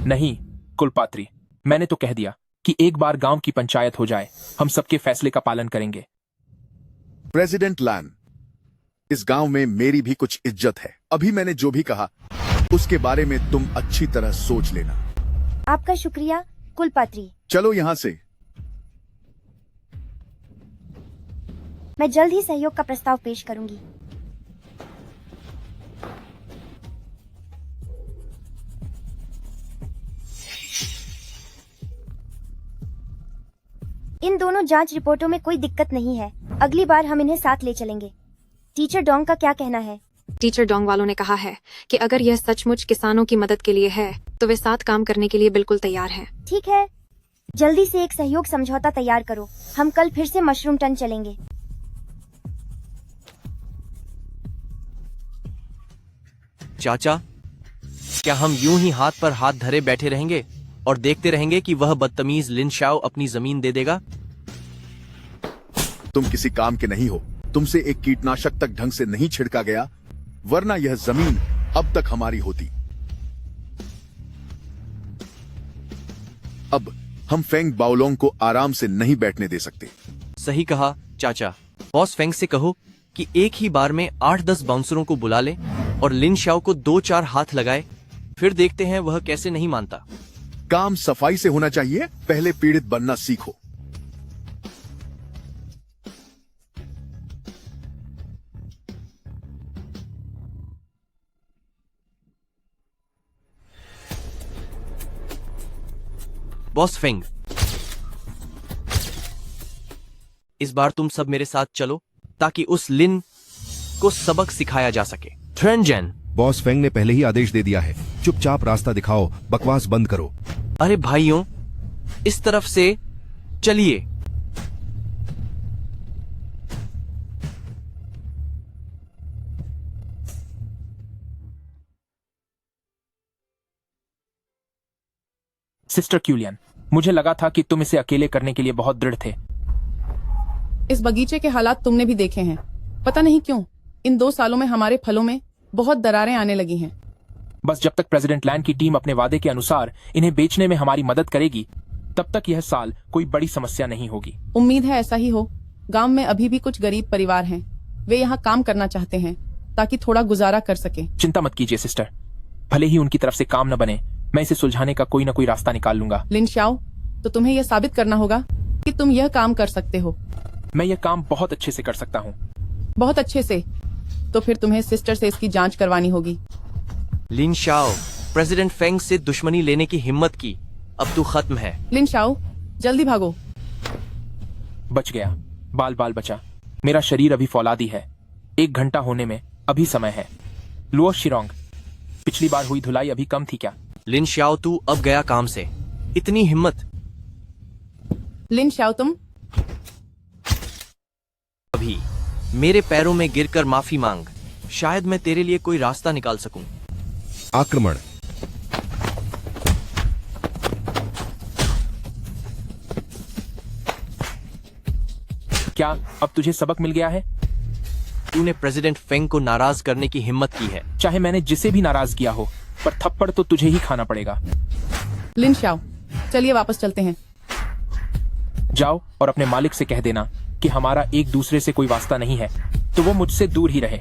नहीं कुलपात्री, मैंने तो कह दिया कि एक बार गांव की पंचायत हो जाए, हम सबके फैसले का पालन करेंगे। प्रेसिडेंट लैन, इस गांव में मेरी भी कुछ इज्जत है। अभी मैंने जो भी कहा उसके बारे में तुम अच्छी तरह सोच लेना। आपका शुक्रिया कुलपात्री। चलो यहां से। मैं जल्द ही सहयोग का प्रस्ताव पेश करूंगी। इन दोनों जांच रिपोर्टों में कोई दिक्कत नहीं है। अगली बार हम इन्हें साथ ले चलेंगे। टीचर डोंग का क्या कहना है? टीचर डोंग वालों ने कहा है कि अगर यह सचमुच किसानों की मदद के लिए है तो वे साथ काम करने के लिए बिल्कुल तैयार हैं। ठीक है, जल्दी से एक सहयोग समझौता तैयार करो। हम कल फिर से मशरूम टन चलेंगे। चाचा, क्या हम यूं ही हाथ पर हाथ धरे बैठे रहेंगे और देखते रहेंगे कि वह बदतमीज लिन शाओ अपनी जमीन दे देगा? तुम किसी काम के नहीं हो। तुमसे एक कीटनाशक तक ढंग से नहीं छिड़का गया, वरना यह जमीन अब तक हमारी होती। अब हम फेंग बाओलोंग को आराम से नहीं बैठने दे सकते। सही कहा चाचा। बॉस फेंग से कहो कि एक ही बार में 8-10 बाउंसरों को बुला ले और लिन शाओ को 2-4 हाथ लगाए, फिर देखते हैं वह कैसे नहीं मानता। काम सफाई से होना चाहिए। पहले पीड़ित बनना सीखो। बॉस फेंग, इस बार तुम सब मेरे साथ चलो ताकि उस लिन को सबक सिखाया जा सके। ट्रेंजन। बॉस फेंग ने पहले ही आदेश दे दिया है। चुपचाप रास्ता दिखाओ, बकवास बंद करो। अरे भाइयों, इस तरफ से चलिए। सिस्टर क्यूलियन, मुझे लगा था कि तुम इसे अकेले करने के लिए बहुत दृढ़ थे। इस बगीचे के हालात तुमने भी देखे हैं। पता नहीं क्यों इन 2 सालों में हमारे फलों में बहुत दरारें आने लगी हैं। बस जब तक प्रेसिडेंट लैन की टीम अपने वादे के अनुसार इन्हें बेचने में हमारी मदद करेगी, तब तक यह साल कोई बड़ी समस्या नहीं होगी। उम्मीद है ऐसा ही हो। गांव में अभी भी कुछ गरीब परिवार हैं। वे यहाँ काम करना चाहते हैं ताकि थोड़ा गुजारा कर सके। चिंता मत कीजिए सिस्टर, भले ही उनकी तरफ से काम न बने, मैं इसे सुलझाने का कोई न कोई रास्ता निकाल लूंगा। लिन शाओ, तो तुम्हें यह साबित करना होगा कि तुम यह काम कर सकते हो। मैं यह काम बहुत अच्छे से कर सकता हूँ। बहुत अच्छे से? तो फिर तुम्हें सिस्टर से इसकी जांच करवानी होगी। लिन शाओ, प्रेसिडेंट फेंग से दुश्मनी लेने की हिम्मत की, अब तू खत्म है। लिन शाओ, जल्दी भागो। बच गया, बाल बाल बचा। मेरा शरीर अभी फौलादी है। 1 घंटा होने में अभी समय है। लुओ शिरोंग, पिछली बार हुई धुलाई अभी कम थी क्या? लिन शाओ, तू अब गया काम से। इतनी हिम्मत? लिन शाओ, तुम अभी मेरे पैरों में गिरकर माफी मांग, शायद मैं तेरे लिए कोई रास्ता निकाल सकूं। आक्रमण। क्या अब तुझे सबक मिल गया है? तूने प्रेसिडेंट फेंग को नाराज करने की हिम्मत की है। चाहे मैंने जिसे भी नाराज किया हो, पर थप्पड़ तो तुझे ही खाना पड़ेगा। लिन शाओ, चलिए वापस चलते हैं। जाओ और अपने मालिक से कह देना कि हमारा एक दूसरे से कोई वास्ता नहीं है, तो वो मुझसे दूर ही रहे।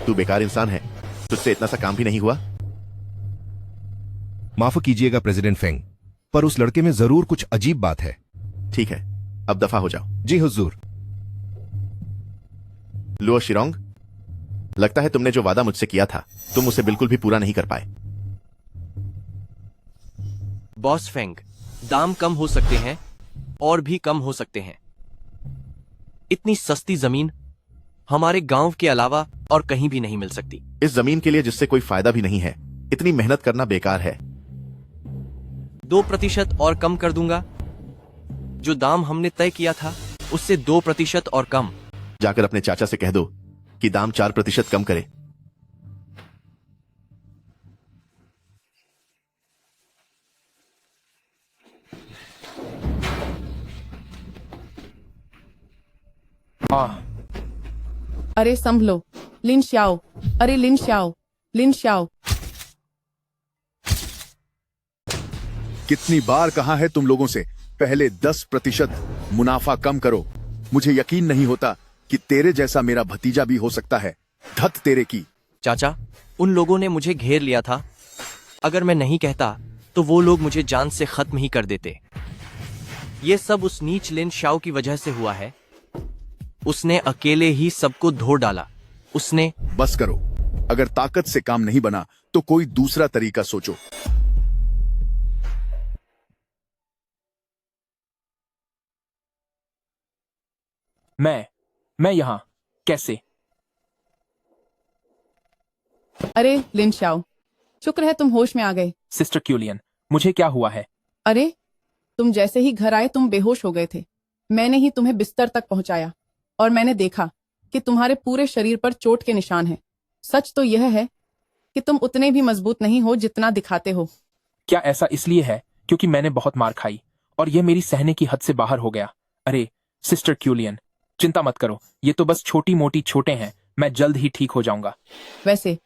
तू बेकार इंसान है, तुझसे इतना सा काम भी नहीं हुआ। माफ कीजिएगा प्रेसिडेंट फेंग, पर उस लड़के में जरूर कुछ अजीब बात है। ठीक है, अब दफा हो जाओ। जी हुजूर। लुओ शिरोंग, लगता है तुमने जो वादा मुझसे किया था तुम उसे बिल्कुल भी पूरा नहीं कर पाए। बॉस फेंग, दाम कम हो सकते हैं और भी कम हो सकते हैं। इतनी सस्ती जमीन हमारे गांव के अलावा और कहीं भी नहीं मिल सकती। इस जमीन के लिए जिससे कोई फायदा भी नहीं है, इतनी मेहनत करना बेकार है। 2% और कम कर दूंगा। जो दाम हमने तय किया था उससे 2% और कम। जाकर अपने चाचा से कह दो कि दाम 4% कम करे। अरे संभलो, लिन श्याओ, अरे लिन श्याओ, लिन श्याओ। कितनी बार कहा है तुम लोगों से, पहले 10% मुनाफा कम करो। मुझे यकीन नहीं होता कि तेरे जैसा मेरा भतीजा भी हो सकता है। धत तेरे की। चाचा, उन लोगों ने मुझे घेर लिया था। अगर मैं नहीं कहता तो वो लोग मुझे जान से खत्म ही कर देते। ये सब उस नीच लिन शाओ की वजह से हुआ है। उसने अकेले ही सबको धो डाला। उसने। बस करो, अगर ताकत से काम नहीं बना तो कोई दूसरा तरीका सोचो। मैं यहां कैसे? अरे लिन श्याओ, शुक्र है तुम होश में आ गए। सिस्टर क्यूलियन, मुझे क्या हुआ है? अरे तुम जैसे ही घर आए तुम बेहोश हो गए थे। मैंने ही तुम्हें बिस्तर तक पहुंचाया और मैंने देखा कि तुम्हारे पूरे शरीर पर चोट के निशान हैं। सच तो यह है कि तुम उतने भी मजबूत नहीं हो जितना दिखाते हो। क्या ऐसा इसलिए है क्योंकि मैंने बहुत मार खाई और यह मेरी सहने की हद से बाहर हो गया? अरे सिस्टर क्यूलियन, चिंता मत करो, ये तो बस छोटी मोटी चोटें हैं। मैं जल्द ही ठीक हो जाऊंगा। वैसे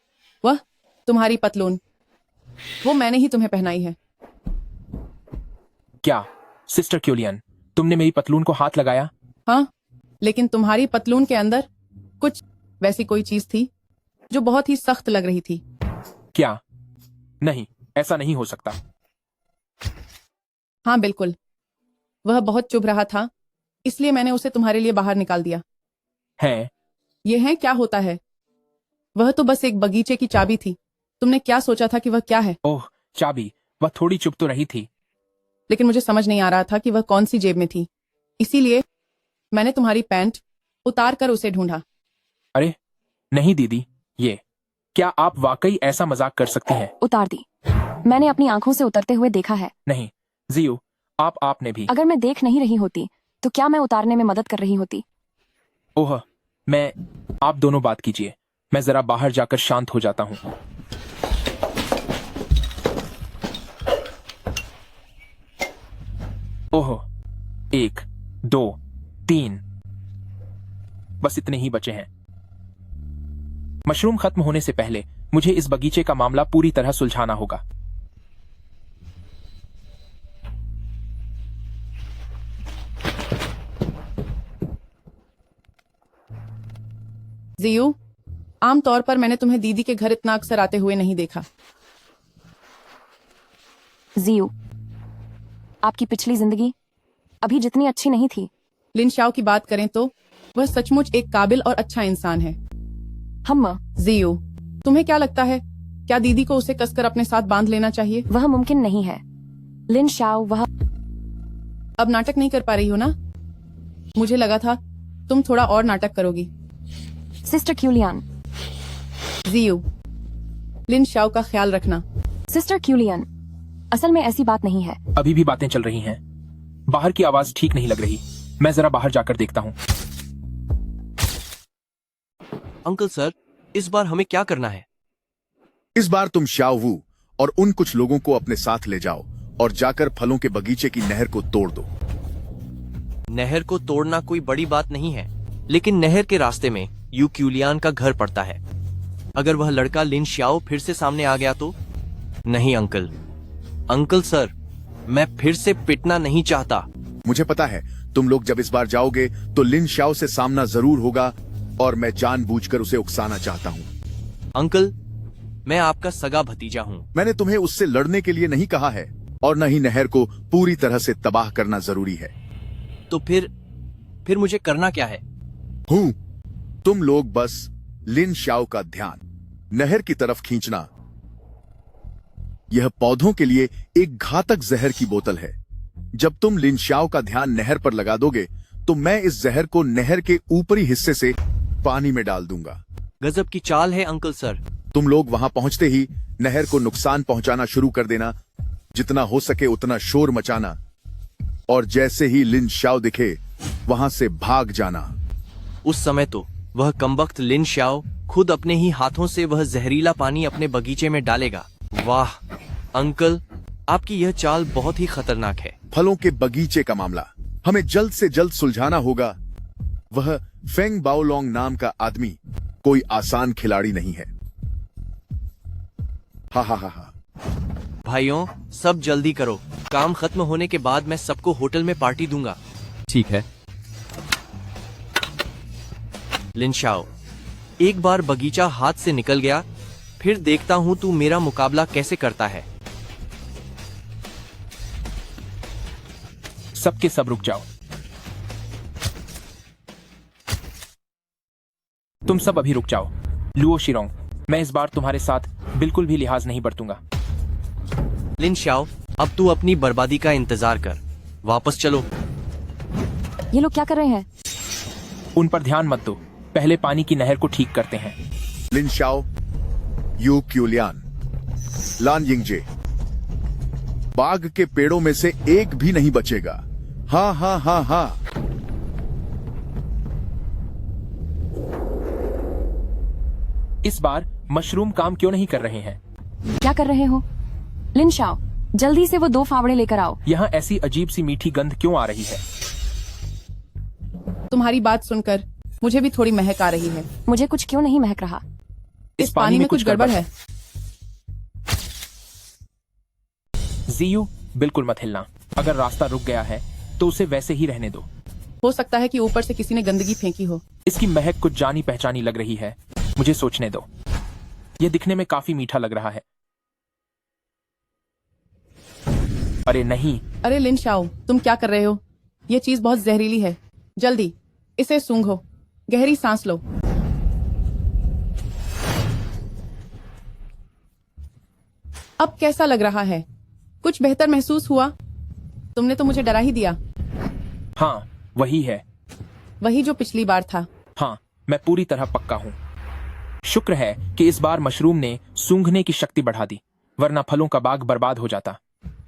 वह तुम्हारी पतलून, वो मैंने ही तुम्हें पहनाई है। क्या सिस्टर क्यूलियन, तुमने मेरी पतलून को हाथ लगाया? हाँ, लेकिन तुम्हारी पतलून के अंदर कुछ वैसी कोई चीज थी जो बहुत ही सख्त लग रही थी। क्या? नहीं, ऐसा नहीं हो सकता। हाँ बिल्कुल, वह बहुत चुभ रहा था, इसलिए मैंने उसे तुम्हारे लिए बाहर निकाल दिया। है? ये है क्या होता है? वह तो बस एक बगीचे की चाबी थी। तुमने क्या सोचा था कि वह क्या है? ओह, चाबी। वह थोड़ी चुप तो रही थी, लेकिन मुझे समझ नहीं आ रहा था कि वह कौन सी जेब में थी, इसीलिए मैंने तुम्हारी पैंट उतार कर उसे ढूंढा। अरे नहीं दीदी, ये क्या आप वाकई ऐसा मजाक कर सकती हैं? उतार दी। मैंने अपनी आंखों से उतरते हुए देखा है। नहीं जियो, आपने भी। अगर मैं देख नहीं रही होती तो क्या मैं उतारने में मदद कर रही होती? ओह, आप दोनों बात कीजिए, मैं जरा बाहर जाकर शांत हो जाता हूँ। ओह, 1, 2, 3, बस इतने ही बचे हैं। मशरूम खत्म होने से पहले मुझे इस बगीचे का मामला पूरी तरह सुलझाना होगा। जियू, आमतौर पर मैंने तुम्हें दीदी के घर इतना अक्सर आते हुए नहीं देखा। जियू, आपकी पिछली जिंदगी अभी जितनी अच्छी नहीं थी। लिन शाओ की बात करें तो वह सचमुच एक काबिल और अच्छा इंसान है। हम जियू, तुम्हें क्या लगता है, क्या दीदी को उसे कसकर अपने साथ बांध लेना चाहिए? वह मुमकिन नहीं है। लिन शाओ, वह अब नाटक नहीं कर पा रही हो ना? मुझे लगा था तुम थोड़ा और नाटक करोगी। सिस्टर क्यूलियन। जियू, लिन शाओ का ख्याल रखना। सिस्टर क्यूलियन, असल में ऐसी बात नहीं है। अभी भी बातें चल रही हैं। बाहर की आवाज ठीक नहीं लग रही। मैं जरा बाहर जाकर देखता हूँ। अंकल सर, इस बार हमें क्या करना है? इस बार तुम शाओ वू और उन कुछ लोगों को अपने साथ ले जाओ और जाकर फलों के बगीचे की नहर को तोड़ दो। नहर को तोड़ना कोई बड़ी बात नहीं है, लेकिन नहर के रास्ते में यू क्यूलियन का घर पड़ता है। अगर वह लड़का लिन शाओ फिर से सामने आ गया तो? नहीं अंकल। अंकल सर, मैं फिर से पिटना नहीं चाहता। मुझे पता है, तुम लोग जब इस बार जाओगे तो लिन शाओ से सामना जरूर होगा और मैं जानबूझकर उसे उकसाना चाहता हूँ। अंकल, मैं आपका सगा भतीजा हूँ। मैंने तुम्हें उससे लड़ने के लिए नहीं कहा है और न ही नहर को पूरी तरह से तबाह करना जरूरी है। तो फिर मुझे करना क्या है? तुम लोग बस लिन शाओ का ध्यान नहर की तरफ खींचना। यह पौधों के लिए एक घातक जहर की बोतल है। जब तुम लिन शाओ का ध्यान नहर पर लगा दोगे तो मैं इस जहर को नहर के ऊपरी हिस्से से पानी में डाल दूंगा। गजब की चाल है अंकल सर। तुम लोग वहां पहुंचते ही नहर को नुकसान पहुंचाना शुरू कर देना, जितना हो सके उतना शोर मचाना, और जैसे ही लिन शाओ दिखे वहां से भाग जाना। उस समय तो वह कमबख्त लिन शाओ खुद अपने ही हाथों से वह जहरीला पानी अपने बगीचे में डालेगा। वाह अंकल, आपकी यह चाल बहुत ही खतरनाक है। फलों के बगीचे का मामला हमें जल्द से जल्द सुलझाना होगा। वह फेंग बाओलोंग नाम का आदमी कोई आसान खिलाड़ी नहीं है। हा हा हा हा। भाइयों, सब जल्दी करो, काम खत्म होने के बाद मैं सबको होटल में पार्टी दूंगा। ठीक है। लिन शाओ, एक बार बगीचा हाथ से निकल गया, फिर देखता हूं तू मेरा मुकाबला कैसे करता है। सबके सब रुक जाओ। तुम सब अभी रुक जाओ। लुओ शिरोंग, मैं इस बार तुम्हारे साथ बिल्कुल भी लिहाज नहीं बरतूंगा। लिन शाओ, अब तू अपनी बर्बादी का इंतजार कर, वापस चलो। ये लोग क्या कर रहे हैं? उन पर ध्यान मत दो, पहले पानी की नहर को ठीक करते हैं। लिन शाओ, यू क्यूलियान, लान यिंगजे, बाग के पेड़ों में से एक भी नहीं बचेगा। हाँ हाँ हाँ हाँ। इस बार मशरूम काम क्यों नहीं कर रहे हैं? क्या कर रहे हो? लिन शाओ, जल्दी से वो 2 फावड़े लेकर आओ। यहाँ ऐसी अजीब सी मीठी गंध क्यों आ रही है? तुम्हारी बात सुनकर मुझे भी थोड़ी महक आ रही है। मुझे कुछ क्यों नहीं महक रहा? इस पानी में कुछ गड़बड़ है। जीयू, बिल्कुल मत हिलना। अगर रास्ता रुक गया है तो उसे वैसे ही रहने दो। हो सकता है कि ऊपर से किसी ने गंदगी फेंकी हो। इसकी महक कुछ जानी पहचानी लग रही है, मुझे सोचने दो। यह दिखने में काफी मीठा लग रहा है। अरे नहीं। अरे लिन शाओ, तुम क्या कर रहे हो? ये चीज बहुत जहरीली है। जल्दी इसे सूंघो, गहरी सांस लो। अब कैसा लग रहा है? कुछ बेहतर महसूस हुआ? तुमने तो मुझे डरा ही दिया। हाँ, वही है। वही जो पिछली बार था। हाँ, मैं पूरी तरह पक्का हूँ। शुक्र है कि इस बार मशरूम ने सूंघने की शक्ति बढ़ा दी, वरना फलों का बाग बर्बाद हो जाता।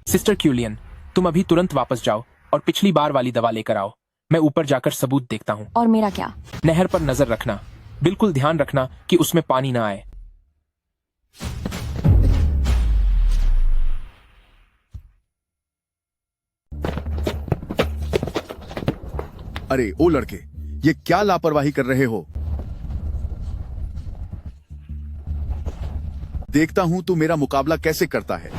सिस्टर क्यूलियन, तुम अभी तुरंत वापस जाओ और पिछली बार वाली दवा लेकर आओ। मैं ऊपर जाकर सबूत देखता हूँ। और मेरा क्या? नहर पर नजर रखना, बिल्कुल ध्यान रखना कि उसमें पानी ना आए। अरे ओ लड़के, ये क्या लापरवाही कर रहे हो? देखता हूं तू मेरा मुकाबला कैसे करता है।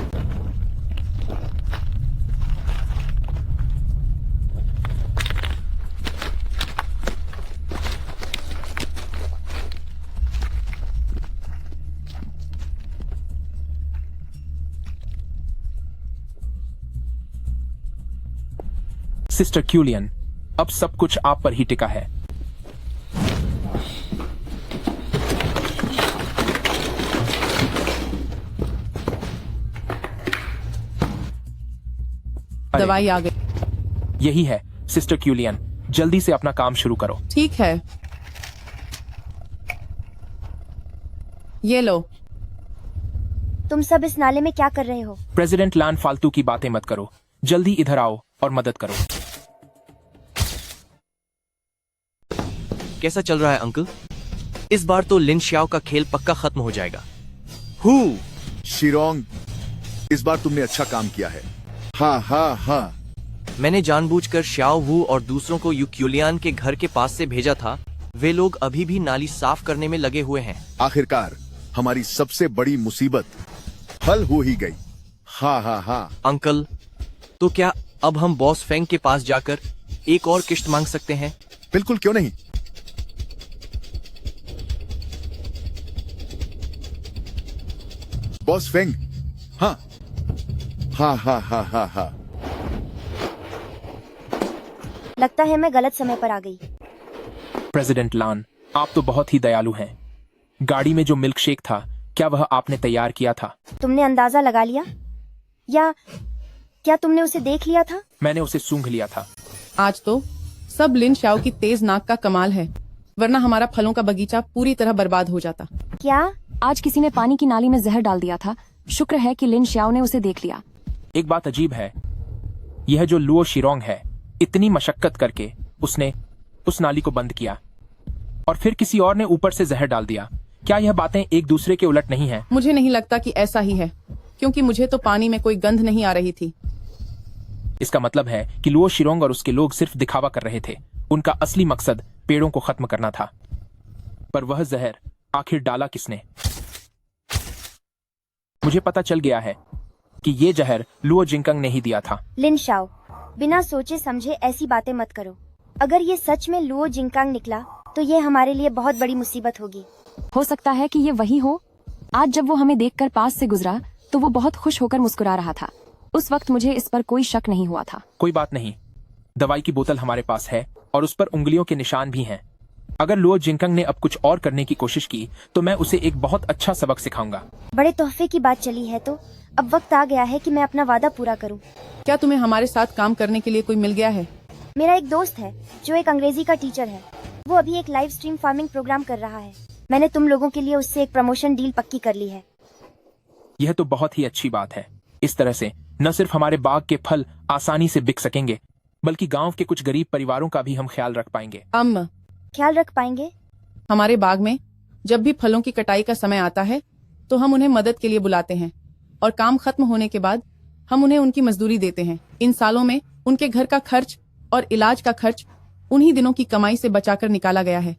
सिस्टर क्यूलियन, अब सब कुछ आप पर ही टिका है। दवाई आ गई। यही है सिस्टर क्यूलियन, जल्दी से अपना काम शुरू करो। ठीक है, ये लो। तुम सब इस नाले में क्या कर रहे हो? प्रेसिडेंट लान, फालतू की बातें मत करो, जल्दी इधर आओ और मदद करो। कैसा चल रहा है अंकल? इस बार तो लिन शाओ का खेल पक्का खत्म हो जाएगा। हु शिरोंग, इस बार तुमने अच्छा काम किया है। हाँ हाँ हाँ। मैंने जानबूझकर शाओ वू और दूसरों को यूक्यूलियान के घर के पास से भेजा था। वे लोग अभी भी नाली साफ करने में लगे हुए हैं। आखिरकार हमारी सबसे बड़ी मुसीबत हल हो ही गई। हाँ हाँ हाँ। अंकल, तो क्या अब हम बॉस फेंग के पास जाकर एक और किश्त मांग सकते हैं? बिल्कुल, क्यों नहीं। बॉस फेंग, हाँ हाँ हाँ हाँ हाँ हाँ। लगता है मैं गलत समय पर आ गई। प्रेसिडेंट लान, आप तो बहुत ही दयालु हैं। गाड़ी में जो मिल्क शेक था क्या वह आपने तैयार किया था? तुमने अंदाजा लगा लिया या क्या तुमने उसे देख लिया था? मैंने उसे सूंघ लिया था। आज तो सब लिन शाओ की तेज नाक का कमाल है, वरना हमारा फलों का बगीचा पूरी तरह बर्बाद हो जाता। क्या? आज किसी ने पानी की नाली में जहर डाल दिया था। शुक्र है कि लिन श्याओ ने उसे देख लिया। एक बात अजीब है, यह जो लुओ शिरोंग है, इतनी मशक्कत करके उसने उस नाली को बंद किया और फिर किसी और ने ऊपर से जहर डाल दिया। क्या यह बातें एक दूसरे के उलट नहीं हैं? मुझे नहीं लगता कि ऐसा ही है, क्योंकि मुझे तो पानी में कोई गंध नहीं आ रही थी। इसका मतलब है कि लुओ शिरोंग और उसके लोग सिर्फ दिखावा कर रहे थे। उनका असली मकसद पेड़ों को खत्म करना था। पर वह जहर आखिर डाला किसने? मुझे पता चल गया है कि ये जहर लुओ जिंगकंग ने ही दिया था। लिन शाओ, बिना सोचे समझे ऐसी बातें मत करो। अगर ये सच में लुओ जिंगकांग निकला तो ये हमारे लिए बहुत बड़ी मुसीबत होगी। हो सकता है कि ये वही हो। आज जब वो हमें देखकर पास से गुजरा तो वो बहुत खुश होकर मुस्कुरा रहा था। उस वक्त मुझे इस पर कोई शक नहीं हुआ था। कोई बात नहीं, दवाई की बोतल हमारे पास है और उस पर उंगलियों के निशान भी हैं। अगर लुओ जिंगकंग ने अब कुछ और करने की कोशिश की तो मैं उसे एक बहुत अच्छा सबक सिखाऊंगा। बड़े तोहफे की बात चली है तो अब वक्त आ गया है कि मैं अपना वादा पूरा करूं। क्या तुम्हें हमारे साथ काम करने के लिए कोई मिल गया है? मेरा एक दोस्त है जो एक अंग्रेजी का टीचर है। वो अभी एक लाइव स्ट्रीम फार्मिंग प्रोग्राम कर रहा है। मैंने तुम लोगों के लिए उससे एक प्रमोशन डील पक्की कर ली है। यह तो बहुत ही अच्छी बात है। इस तरह से न सिर्फ हमारे बाग के फल आसानी से बिक सकेंगे, बल्कि गांव के कुछ गरीब परिवारों का भी हम ख्याल रख पाएंगे। ख्याल रख पाएंगे? हमारे बाग में जब भी फलों की कटाई का समय आता है तो हम उन्हें मदद के लिए बुलाते हैं और काम खत्म होने के बाद हम उन्हें उनकी मजदूरी देते हैं। इन सालों में उनके घर का खर्च और इलाज का खर्च उन्हीं दिनों की कमाई से बचाकर निकाला गया है।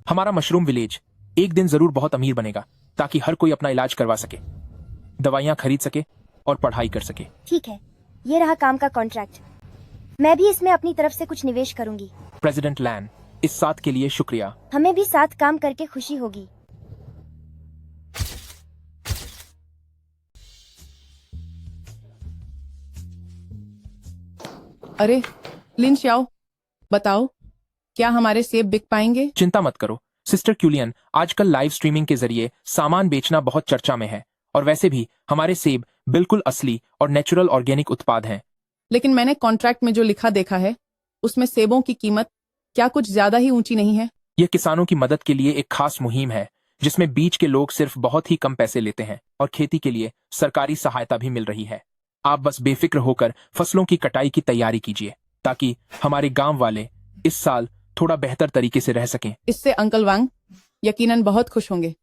हमारा मशरूम विलेज एक दिन जरूर बहुत अमीर बनेगा, ताकि हर कोई अपना इलाज करवा सके, दवाइयाँ खरीद सके और पढ़ाई कर सके। ठीक है, ये रहा काम का कॉन्ट्रैक्ट। मैं भी इसमें अपनी तरफ से कुछ निवेश करूंगी। प्रेसिडेंट लैन, इस साथ के लिए शुक्रिया। हमें भी साथ काम करके खुशी होगी। अरे लिन श्याओ, बताओ क्या हमारे सेब बिक पाएंगे? चिंता मत करो सिस्टर क्यूलियन, आजकल लाइव स्ट्रीमिंग के जरिए सामान बेचना बहुत चर्चा में है और वैसे भी हमारे सेब बिल्कुल असली और नेचुरल ऑर्गेनिक उत्पाद हैं। लेकिन मैंने कॉन्ट्रैक्ट में जो लिखा देखा है उसमें सेबों की कीमत क्या कुछ ज्यादा ही ऊंची नहीं है? यह किसानों की मदद के लिए एक खास मुहिम है जिसमें बीज के लोग सिर्फ बहुत ही कम पैसे लेते हैं और खेती के लिए सरकारी सहायता भी मिल रही है। आप बस बेफिक्र होकर फसलों की कटाई की तैयारी कीजिए ताकि हमारे गांव वाले इस साल थोड़ा बेहतर तरीके से रह सकें। इससे अंकल वांग यकीनन बहुत खुश होंगे।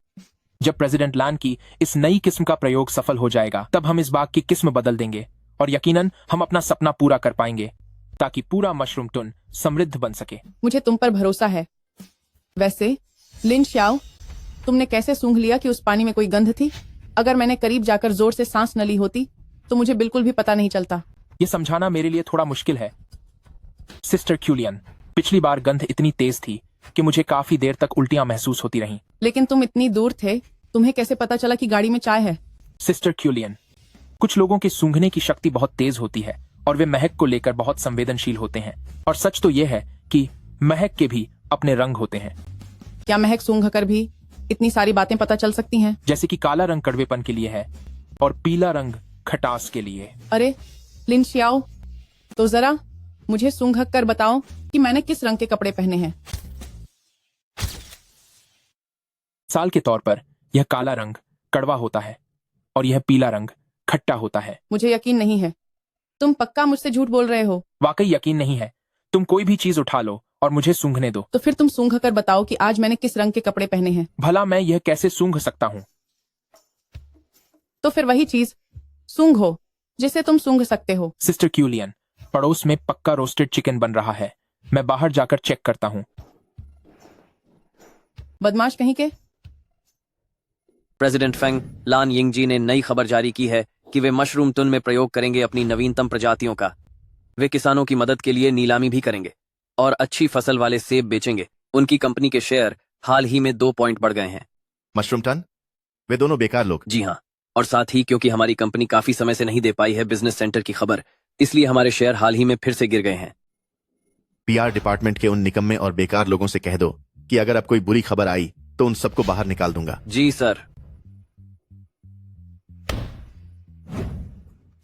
जब प्रेसिडेंट लान की इस नई किस्म का प्रयोग सफल हो जाएगा तब हम इस बाग की किस्म बदल देंगे और यकीनन हम अपना सपना पूरा कर पाएंगे ताकि पूरा मशरूम टुन समृद्ध बन सके। मुझे तुम पर भरोसा है। वैसे लिन श्याओ, तुमने कैसे सूंघ लिया कि उस पानी में कोई गंध थी? अगर मैंने करीब जाकर जोर से सांस न ली होती तो मुझे बिल्कुल भी पता नहीं चलता। ये समझाना मेरे लिए थोड़ा मुश्किल है सिस्टर क्यूलियन। पिछली बार गंध इतनी तेज थी कि मुझे काफी देर तक उल्टियां महसूस होती रहीं। लेकिन तुम इतनी दूर थे, तुम्हें कैसे पता चला कि गाड़ी में चाय है? सिस्टर क्यूलियन, कुछ लोगों के सूंघने की शक्ति बहुत तेज होती है और वे महक को लेकर बहुत संवेदनशील होते हैं। और सच तो यह है कि महक के भी अपने रंग होते हैं। क्या महक सूंघ कर भी इतनी सारी बातें पता चल सकती हैं? जैसे कि काला रंग कड़वेपन के लिए है और पीला रंग खटास के लिए। अरे लिन श्याओ, तो जरा मुझे सूंघ कर बताओ कि मैंने किस रंग के कपड़े पहने हैं। साल के तौर पर यह काला रंग कड़वा होता है और यह पीला रंग खट्टा होता है। मुझे यकीन नहीं है, तुम पक्का मुझसे झूठ बोल रहे हो। वाकई यकीन नहीं है। तुम कोई भी चीज उठा लो और मुझे सूंघने दो। तो फिर तुम सूंघ कर बताओ कि आज मैंने किस रंग के कपड़े पहने हैं। भला मैं यह कैसे सूंघ सकता हूँ? तो फिर वही चीज सूंघो जिसे तुम सूंघ सकते हो। सिस्टर क्यूलियन, पड़ोस में पक्का रोस्टेड चिकन बन रहा है। मैं बाहर जाकर चेक करता हूँ। बदमाश कहीं के। प्रेसिडेंट फेंग, लान यिंगजी ने नई खबर जारी की है कि वे मशरूम टुन में प्रयोग करेंगे अपनी नवीनतम प्रजातियों का। वे किसानों की मदद के लिए नीलामी भी करेंगे और अच्छी फसल वाले सेब बेचेंगे। उनकी कंपनी के शेयर हाल ही में 2 पॉइंट बढ़ गए हैं। मशरूम टन, वे दोनों बेकार लोग। जी हाँ, और साथ ही क्योंकि हमारी कंपनी काफी समय से नहीं दे पाई है बिजनेस सेंटर की खबर, इसलिए हमारे शेयर हाल ही में फिर से गिर गए हैं। पीआर डिपार्टमेंट के उन निकम्मे और बेकार लोगों से कह दो कि अगर अब कोई बुरी खबर आई तो उन सबको बाहर निकाल दूंगा। जी सर।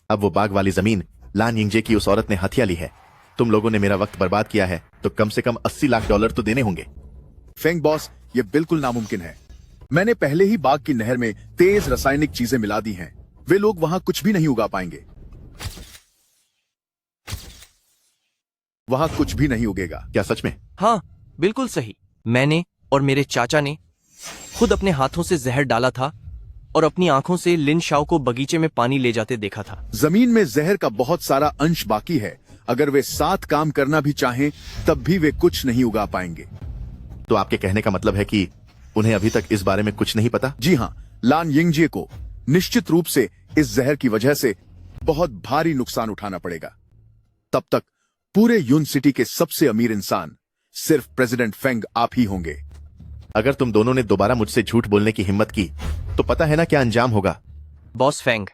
अब वो बाग वाली जमीन लान यिंगजे की उस औरत ने हथिया ली है। तुम लोगों ने मेरा वक्त बर्बाद किया है तो कम से कम 80 लाख डॉलर तो देने होंगे। फेंग बॉस, ये बिल्कुल नामुमकिन है। मैंने पहले ही बाग की नहर में तेज रासायनिक चीजें मिला दी हैं। वे लोग वहां कुछ भी नहीं उगा पाएंगे। वहां कुछ भी नहीं उगेगा। क्या सच में? हाँ, बिल्कुल सही। मैंने और मेरे चाचा ने खुद अपने हाथों से जहर डाला था और अपनी आंखों से लिन शाओ को बगीचे में पानी ले जाते देखा था। जमीन में जहर का बहुत सारा अंश बाकी है। अगर वे साथ काम करना भी चाहें तब भी वे कुछ नहीं उगा पाएंगे। तो आपके कहने का मतलब है कि उन्हें अभी तक इस बारे में कुछ नहीं पता? जी हाँ, लान यिंगजे को निश्चित रूप से इस जहर की वजह से बहुत भारी नुकसान उठाना पड़ेगा। तब तक पूरे यून सिटी के सबसे अमीर इंसान सिर्फ प्रेसिडेंट फेंग आप ही होंगे। अगर तुम दोनों ने दोबारा मुझसे झूठ बोलने की हिम्मत की तो पता है ना क्या अंजाम होगा। बॉस फेंग,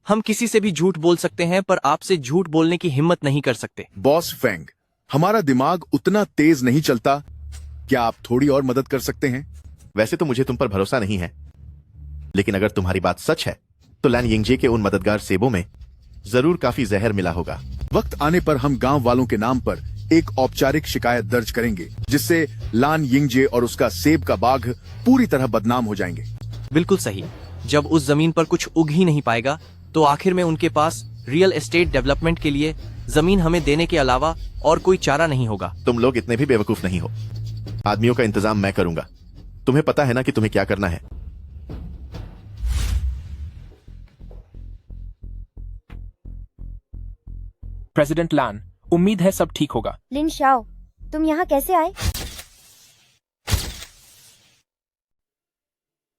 हम किसी से भी झूठ बोल सकते हैं पर आपसे झूठ बोलने की हिम्मत नहीं कर सकते। बॉस फेंग, हमारा दिमाग उतना तेज नहीं चलता। क्या आप थोड़ी और मदद कर सकते हैं? वैसे तो मुझे तुम पर भरोसा नहीं है, लेकिन अगर तुम्हारी बात सच है तो लान यिंगजे के उन मददगार सेबों में जरूर काफी जहर मिला होगा। वक्त आने पर हम गांव वालों के नाम पर एक औपचारिक शिकायत दर्ज करेंगे, जिससे लान यिंगजे और उसका सेब का बाग पूरी तरह बदनाम हो जाएंगे। बिल्कुल सही। जब उस जमीन पर कुछ उग ही नहीं पाएगा तो आखिर में उनके पास रियल एस्टेट डेवलपमेंट के लिए जमीन हमें देने के अलावा और कोई चारा नहीं होगा। तुम लोग इतने भी बेवकूफ नहीं हो। आदमियों का इंतजाम मैं करूंगा। तुम्हें पता है ना कि तुम्हें क्या करना है। प्रेसिडेंट लान, उम्मीद है सब ठीक होगा। लिन शाओ, तुम यहाँ कैसे आए?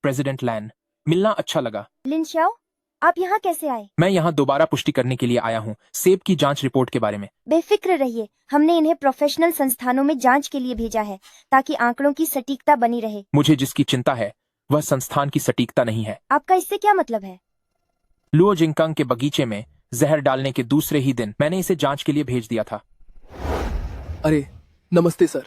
प्रेसिडेंट लैन, मिलना अच्छा लगा। लिन शाओ, आप यहाँ कैसे आए? मैं यहाँ दोबारा पुष्टि करने के लिए आया हूँ सेब की जांच रिपोर्ट के बारे में। बेफिक्र रहिए, हमने इन्हें प्रोफेशनल संस्थानों में जांच के लिए भेजा है ताकि आंकड़ों की सटीकता बनी रहे। मुझे जिसकी चिंता है वह संस्थान की सटीकता नहीं है। आपका इससे क्या मतलब है? लुओ जिंगकांग के बगीचे में जहर डालने के दूसरे ही दिन मैंने इसे जांच के लिए भेज दिया था। अरे नमस्ते सर,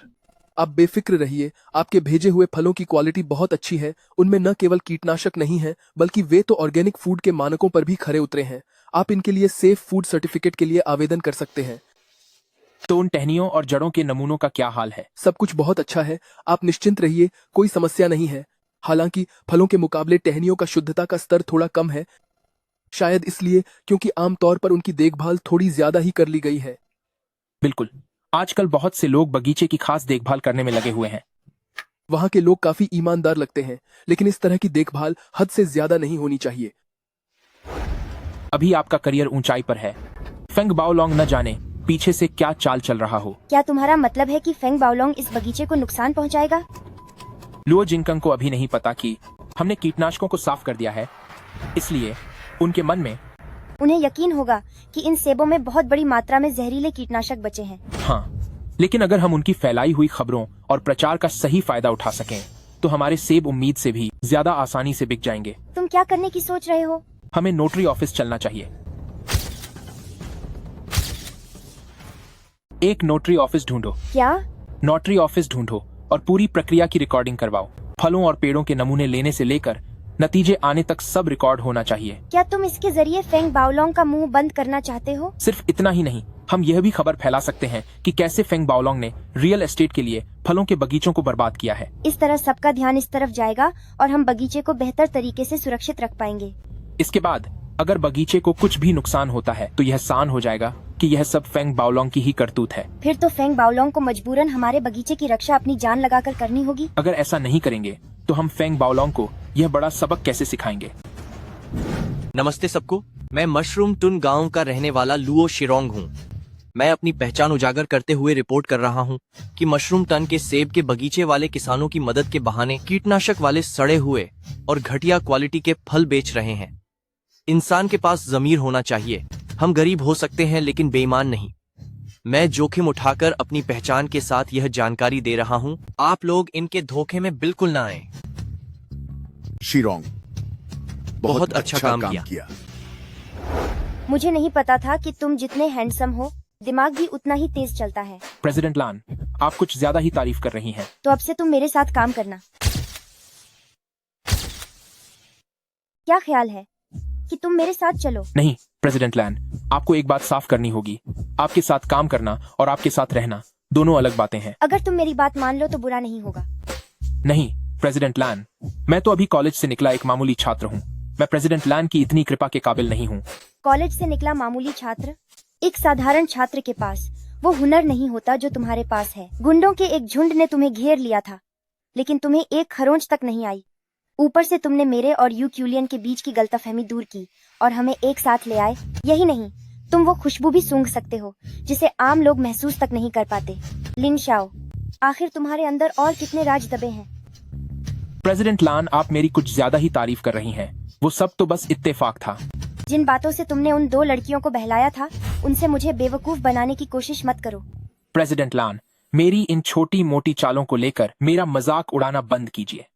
आप बेफिक्र रहिए। आपके भेजे हुए फलों की क्वालिटी बहुत अच्छी है। उनमें न केवल कीटनाशक नहीं है बल्कि वे तो ऑर्गेनिक फूड के मानकों पर भी खरे उतरे हैं। आप इनके लिए सेफ फूड सर्टिफिकेट के लिए आवेदन कर सकते हैं। तो उन टहनियों और जड़ों के नमूनों का क्या हाल है? सब कुछ बहुत अच्छा है, आप निश्चिंत रहिए, कोई समस्या नहीं है। हालांकि फलों के मुकाबले टहनियों का शुद्धता का स्तर थोड़ा कम है, शायद इसलिए क्योंकि आमतौर पर उनकी देखभाल थोड़ी ज्यादा ही कर ली गई है। बिल्कुल, आजकल बहुत से लोग बगीचे की खास देखभाल करने में लगे हुए हैं। वहाँ के लोग काफी ईमानदार लगते हैं, लेकिन इस तरह की देखभाल हद से ज्यादा नहीं होनी चाहिए। अभी आपका करियर ऊंचाई पर है। फेंग बाओलोंग न जाने पीछे से क्या चाल चल रहा हो। क्या तुम्हारा मतलब है कि फेंग बाओलोंग इस बगीचे को नुकसान पहुंचाएगा? लुओ जिंगकांग को अभी नहीं पता कि हमने कीटनाशकों को साफ कर दिया है, इसलिए उनके मन में उन्हें यकीन होगा कि इन सेबों में बहुत बड़ी मात्रा में जहरीले कीटनाशक बचे हैं। हाँ, लेकिन अगर हम उनकी फैलाई हुई खबरों और प्रचार का सही फायदा उठा सकें तो हमारे सेब उम्मीद से भी ज्यादा आसानी से बिक जाएंगे। तुम क्या करने की सोच रहे हो? हमें नोटरी ऑफिस चलना चाहिए। एक नोटरी ऑफिस ढूंढो। क्या? नोटरी ऑफिस ढूंढो और पूरी प्रक्रिया की रिकॉर्डिंग करवाओ। फलों और पेड़ों के नमूने लेने से लेकर नतीजे आने तक सब रिकॉर्ड होना चाहिए। क्या तुम इसके जरिए फेंग बाओलोंग का मुंह बंद करना चाहते हो? सिर्फ इतना ही नहीं, हम यह भी खबर फैला सकते हैं कि कैसे फेंग बाओलोंग ने रियल एस्टेट के लिए फलों के बगीचों को बर्बाद किया है। इस तरह सबका ध्यान इस तरफ जाएगा और हम बगीचे को बेहतर तरीके से सुरक्षित रख पाएंगे। इसके बाद अगर बगीचे को कुछ भी नुकसान होता है तो यह सान हो जाएगा कि यह सब फेंग बाओलोंग की ही करतूत है। फिर तो फेंग बाओलोंग को मजबूरन हमारे बगीचे की रक्षा अपनी जान लगाकर करनी होगी। अगर ऐसा नहीं करेंगे तो हम फेंग बाओलोंग को यह बड़ा सबक कैसे सिखाएंगे? नमस्ते सबको, मैं मशरूम टुन गांव का रहने वाला लुओ शिरोंग हूँ। मैं अपनी पहचान उजागर करते हुए रिपोर्ट कर रहा हूँ कि मशरूम टन के सेब के बगीचे वाले किसानों की मदद के बहाने कीटनाशक वाले सड़े हुए और घटिया क्वालिटी के फल बेच रहे हैं। इंसान के पास जमीर होना चाहिए। हम गरीब हो सकते हैं लेकिन बेईमान नहीं। मैं जोखिम उठाकर अपनी पहचान के साथ यह जानकारी दे रहा हूँ। आप लोग इनके धोखे में बिल्कुल ना आए। शिरोंग, बहुत अच्छा काम किया। मुझे नहीं पता था कि तुम जितने हैंडसम हो दिमाग भी उतना ही तेज चलता है। प्रेसिडेंट लान, आप कुछ ज्यादा ही तारीफ कर रही हैं। तो अब से तुम मेरे साथ काम करना। क्या ख्याल है कि तुम मेरे साथ चलो? नहीं प्रेसिडेंट लैन, आपको एक बात साफ करनी होगी। आपके साथ काम करना और आपके साथ रहना दोनों अलग बातें हैं। अगर तुम मेरी बात मान लो तो बुरा नहीं होगा। नहीं प्रेसिडेंट लैन, मैं तो अभी कॉलेज से निकला एक मामूली छात्र हूँ। मैं प्रेसिडेंट लैन की इतनी कृपा के काबिल नहीं हूँ। कॉलेज से निकला मामूली छात्र? एक साधारण छात्र के पास वो हुनर नहीं होता जो तुम्हारे पास है। गुंडों के एक झुंड ने तुम्हें घेर लिया था, लेकिन तुम्हें एक खरोंच तक नहीं आई। ऊपर से तुमने मेरे और यूक्यूलियन के बीच की गलतफहमी दूर की और हमें एक साथ ले आए। यही नहीं, तुम वो खुशबू भी सूंघ सकते हो जिसे आम लोग महसूस तक नहीं कर पाते। लिन शाओ, आखिर तुम्हारे अंदर और कितने राज दबे हैं? प्रेसिडेंट लान, आप मेरी कुछ ज्यादा ही तारीफ कर रही हैं। वो सब तो बस इत्तेफाक था। जिन बातों से तुमने उन 2 लड़कियों को बहलाया था, उनसे मुझे बेवकूफ बनाने की कोशिश मत करो। प्रेसिडेंट लान, मेरी इन छोटी मोटी चालों को लेकर मेरा मजाक उड़ाना बंद कीजिए।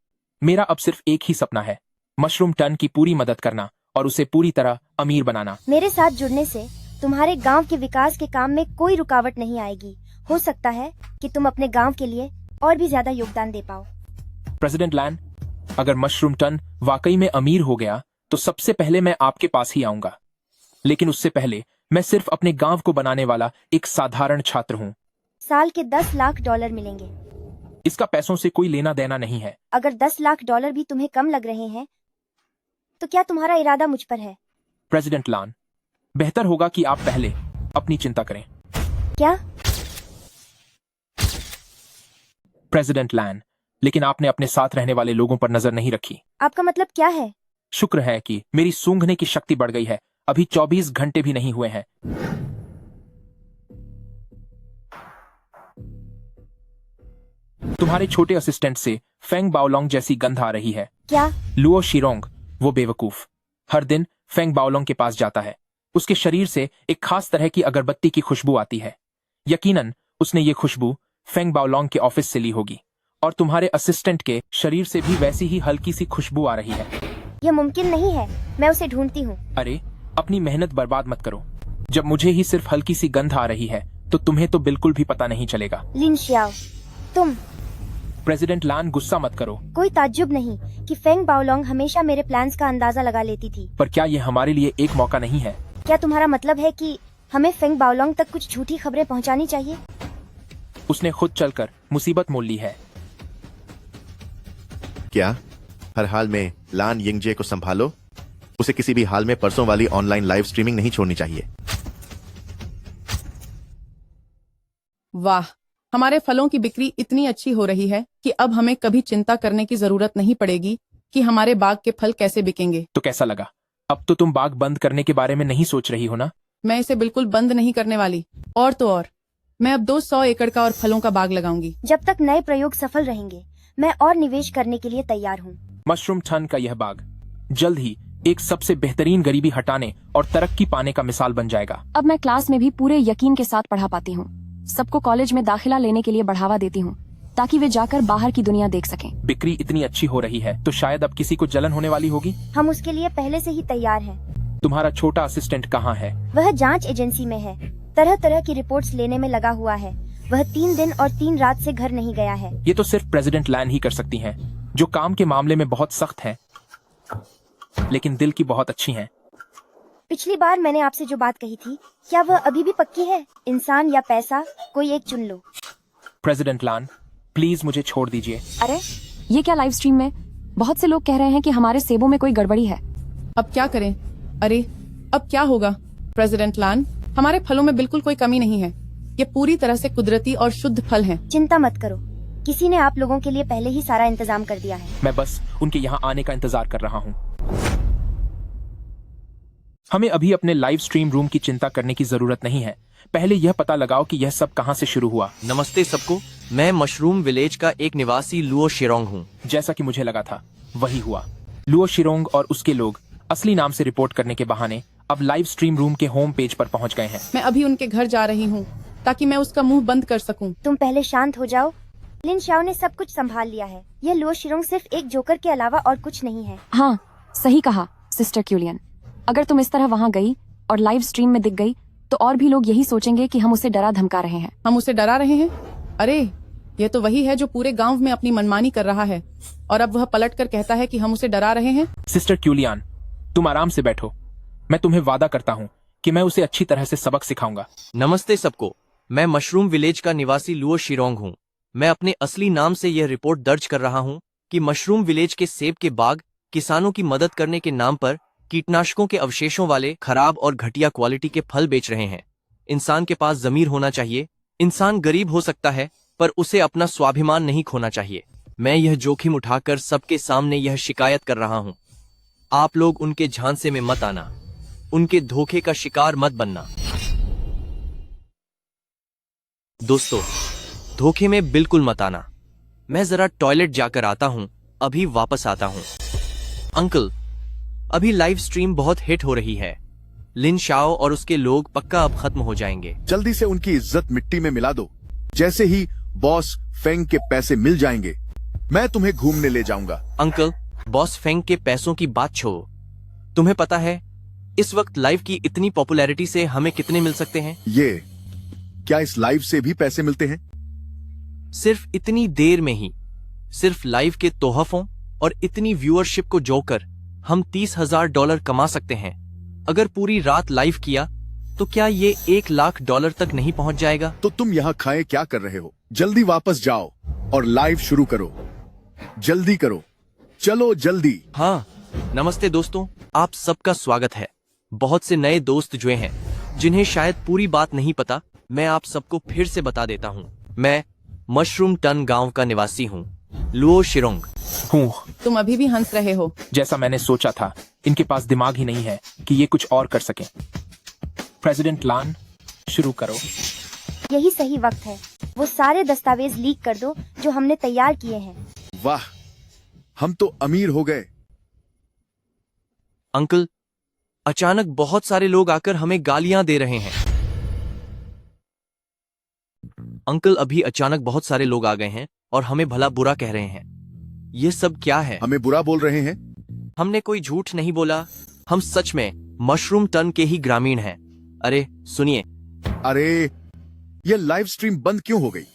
मेरा अब सिर्फ एक ही सपना है, मशरूम टन की पूरी मदद करना और उसे पूरी तरह अमीर बनाना। मेरे साथ जुड़ने से तुम्हारे गांव के विकास के काम में कोई रुकावट नहीं आएगी। हो सकता है कि तुम अपने गांव के लिए और भी ज्यादा योगदान दे पाओ। प्रेसिडेंट लैन, अगर मशरूम टन वाकई में अमीर हो गया तो सबसे पहले मैं आपके पास ही आऊंगा। लेकिन उससे पहले मैं सिर्फ अपने गांव को बनाने वाला एक साधारण छात्र हूँ। साल के 10 लाख डॉलर मिलेंगे। इसका पैसों से कोई लेना देना नहीं है। अगर 10 लाख डॉलर भी तुम्हें कम लग रहे हैं तो क्या तुम्हारा इरादा मुझ पर है? प्रेसिडेंट लान, बेहतर होगा कि आप पहले अपनी चिंता करें। क्या? प्रेसिडेंट लैन, लेकिन आपने अपने साथ रहने वाले लोगों पर नजर नहीं रखी। आपका मतलब क्या है? शुक्र है कि मेरी सूंघने की शक्ति बढ़ गई है। अभी 24 घंटे भी नहीं हुए हैं। तुम्हारे छोटे असिस्टेंट से फेंग बाओलोंग जैसी गंध आ रही है। क्या? लुओ शिरोंग, वो बेवकूफ, हर दिन फेंग बाओलोंग के पास जाता है। उसके शरीर से एक खास तरह की अगरबत्ती की खुशबू आती है। यकीनन उसने ये खुशबू फेंग बाओलोंग के ऑफिस से ली होगी और तुम्हारे असिस्टेंट के शरीर से भी वैसी ही हल्की सी खुशबू आ रही है। यह मुमकिन नहीं है, मैं उसे ढूंढती हूँ। अरे, अपनी मेहनत बर्बाद मत करो। जब मुझे ही सिर्फ हल्की सी गंध आ रही है तो तुम्हें तो बिल्कुल भी पता नहीं चलेगा। लिन शाओ, तुम। प्रेसिडेंट लान, गुस्सा मत करो। कोई ताज्जुब नहीं कि फेंग बाओलोंग हमेशा मेरे प्लान्स का अंदाजा लगा लेती थी। पर क्या ये हमारे लिए एक मौका नहीं है? क्या तुम्हारा मतलब है कि हमें फेंग बाओलोंग तक कुछ झूठी खबरें पहुंचानी चाहिए? उसने खुद चलकर मुसीबत मोल ली है। क्या? हर हाल में लान यिंगजे को संभालो। उसे किसी भी हाल में परसों वाली ऑनलाइन लाइव स्ट्रीमिंग नहीं छोड़नी चाहिए। वाह, हमारे फलों की बिक्री इतनी अच्छी हो रही है कि अब हमें कभी चिंता करने की जरूरत नहीं पड़ेगी कि हमारे बाग के फल कैसे बिकेंगे। तो कैसा लगा? अब तो तुम बाग बंद करने के बारे में नहीं सोच रही हो ना? मैं इसे बिल्कुल बंद नहीं करने वाली। और तो और, मैं अब 200 एकड़ का और फलों का बाग लगाऊंगी। जब तक नए प्रयोग सफल रहेंगे, मैं और निवेश करने के लिए तैयार हूँ। मशरूम टन का यह बाग जल्द ही एक सबसे बेहतरीन गरीबी हटाने और तरक्की पाने का मिसाल बन जाएगा। अब मैं क्लास में भी पूरे यकीन के साथ पढ़ा पाती हूँ। सबको कॉलेज में दाखिला लेने के लिए बढ़ावा देती हूँ ताकि वे जाकर बाहर की दुनिया देख सकें। बिक्री इतनी अच्छी हो रही है तो शायद अब किसी को जलन होने वाली होगी। हम उसके लिए पहले से ही तैयार हैं। तुम्हारा छोटा असिस्टेंट कहाँ है? वह जांच एजेंसी में है, तरह तरह की रिपोर्ट्स लेने में लगा हुआ है। वह 3 दिन और 3 रात से घर नहीं गया है। ये तो सिर्फ प्रेसिडेंट लैन ही कर सकती हैं, जो काम के मामले में बहुत सख्त हैं, लेकिन दिल की बहुत अच्छी हैं। पिछली बार मैंने आपसे जो बात कही थी, क्या वह अभी भी पक्की है? इंसान या पैसा, कोई एक चुन लो। प्रेसिडेंट लान, प्लीज मुझे छोड़ दीजिए। अरे, ये क्या लाइव स्ट्रीम में? बहुत से लोग कह रहे हैं कि हमारे सेबों में कोई गड़बड़ी है। अब क्या करें? अरे, अब क्या होगा? प्रेसिडेंट लान, हमारे फलों में बिल्कुल कोई कमी नहीं है। ये पूरी तरह से कुदरती और शुद्ध फल हैं। चिंता मत करो, किसी ने आप लोगों के लिए पहले ही सारा इंतजाम कर दिया है। मैं बस उनके यहाँ आने का इंतजार कर रहा हूँ। हमें अभी अपने लाइव स्ट्रीम रूम की चिंता करने की जरूरत नहीं है। पहले यह पता लगाओ कि यह सब कहाँ से शुरू हुआ। नमस्ते सबको, मैं मशरूम विलेज का एक निवासी लुओ शिरोंग हूँ। जैसा कि मुझे लगा था वही हुआ। लुओ शिरोंग और उसके लोग असली नाम से रिपोर्ट करने के बहाने अब लाइव स्ट्रीम रूम के होम पेज पर पहुँच गए हैं। मैं अभी उनके घर जा रही हूँ ताकि मैं उसका मुंह बंद कर सकूं। तुम पहले शांत हो जाओ। लिन शाओ ने सब कुछ संभाल लिया है। यह लुओ शिरोंग सिर्फ एक जोकर के अलावा और कुछ नहीं है। हाँ, सही कहा सिस्टर क्यूलियन। अगर तुम इस तरह वहाँ गई और लाइव स्ट्रीम में दिख गई तो और भी लोग यही सोचेंगे कि हम उसे डरा धमका रहे हैं। हम उसे डरा रहे हैं? अरे, ये तो वही है जो पूरे गांव में अपनी मनमानी कर रहा है और अब वह पलट कर कहता है कि हम उसे डरा रहे हैं। सिस्टर क्यूलियन, तुम आराम से बैठो। मैं तुम्हें वादा करता हूँ कि मैं उसे अच्छी तरह से सबक सिखाऊंगा। नमस्ते सबको, मैं मशरूम विलेज का निवासी लुओ शिरोंग हूँ। मैं अपने असली नाम से यह रिपोर्ट दर्ज कर रहा हूँ कि मशरूम विलेज के सेब के बाग किसानों की मदद करने के नाम पर कीटनाशकों के अवशेषों वाले खराब और घटिया क्वालिटी के फल बेच रहे हैं। इंसान के पास जमीर होना चाहिए। इंसान गरीब हो सकता है, पर उसे अपना स्वाभिमान नहीं खोना चाहिए। मैं यह जोखिम उठाकर सबके सामने यह शिकायत कर रहा हूँ। आप लोग उनके झांसे में मत आना, उनके धोखे का शिकार मत बनना। दोस्तों, धोखे में बिल्कुल मत आना। मैं जरा टॉयलेट जाकर आता हूँ, अभी वापस आता हूँ। अंकल, अभी लाइव स्ट्रीम बहुत हिट हो रही है। लिन शाओ और उसके लोग पक्का अब खत्म हो जाएंगे। जल्दी से उनकी इज्जत मिट्टी में मिला दो। जैसे ही बॉस फेंग के पैसे मिल जाएंगे, मैं तुम्हें घूमने ले जाऊंगा। अंकल, बॉस फेंग के पैसों की बात छोड़ो। तुम्हें पता है इस वक्त लाइव की इतनी पॉपुलैरिटी से हमें कितने मिल सकते हैं? ये क्या इस लाइव से भी पैसे मिलते हैं? सिर्फ इतनी देर में ही, सिर्फ लाइव के तोहफों और इतनी व्यूअरशिप को जोड़कर हम $30,000 कमा सकते हैं। अगर पूरी रात लाइव किया तो क्या ये $1,00,000 तक नहीं पहुंच जाएगा? तो तुम यहाँ खाए क्या कर रहे हो? जल्दी वापस जाओ और लाइव शुरू करो। जल्दी करो, चलो जल्दी। हाँ, नमस्ते दोस्तों, आप सबका स्वागत है। बहुत से नए दोस्त जुड़े हैं जिन्हें शायद पूरी बात नहीं पता। मैं आप सबको फिर से बता देता हूँ। मैं मशरूम टन गांव का निवासी हूँ, लुओ शिरोंग हूँ। तुम अभी भी हंस रहे हो। जैसा मैंने सोचा था, इनके पास दिमाग ही नहीं है कि ये कुछ और कर सकें। प्रेसिडेंट लान, शुरू करो। यही सही वक्त है। वो सारे दस्तावेज लीक कर दो जो हमने तैयार किए हैं। वाह, हम तो अमीर हो गए। अंकल, अचानक बहुत सारे लोग आकर हमें गालियां दे रहे हैं। अंकल, अभी अचानक बहुत सारे लोग आ गए हैं और हमें भला बुरा कह रहे हैं। ये सब क्या है? हमें बुरा बोल रहे हैं? हमने कोई झूठ नहीं बोला। हम सच में मशरूम टन के ही ग्रामीण हैं। अरे सुनिए। अरे, ये लाइव स्ट्रीम बंद क्यों हो गई?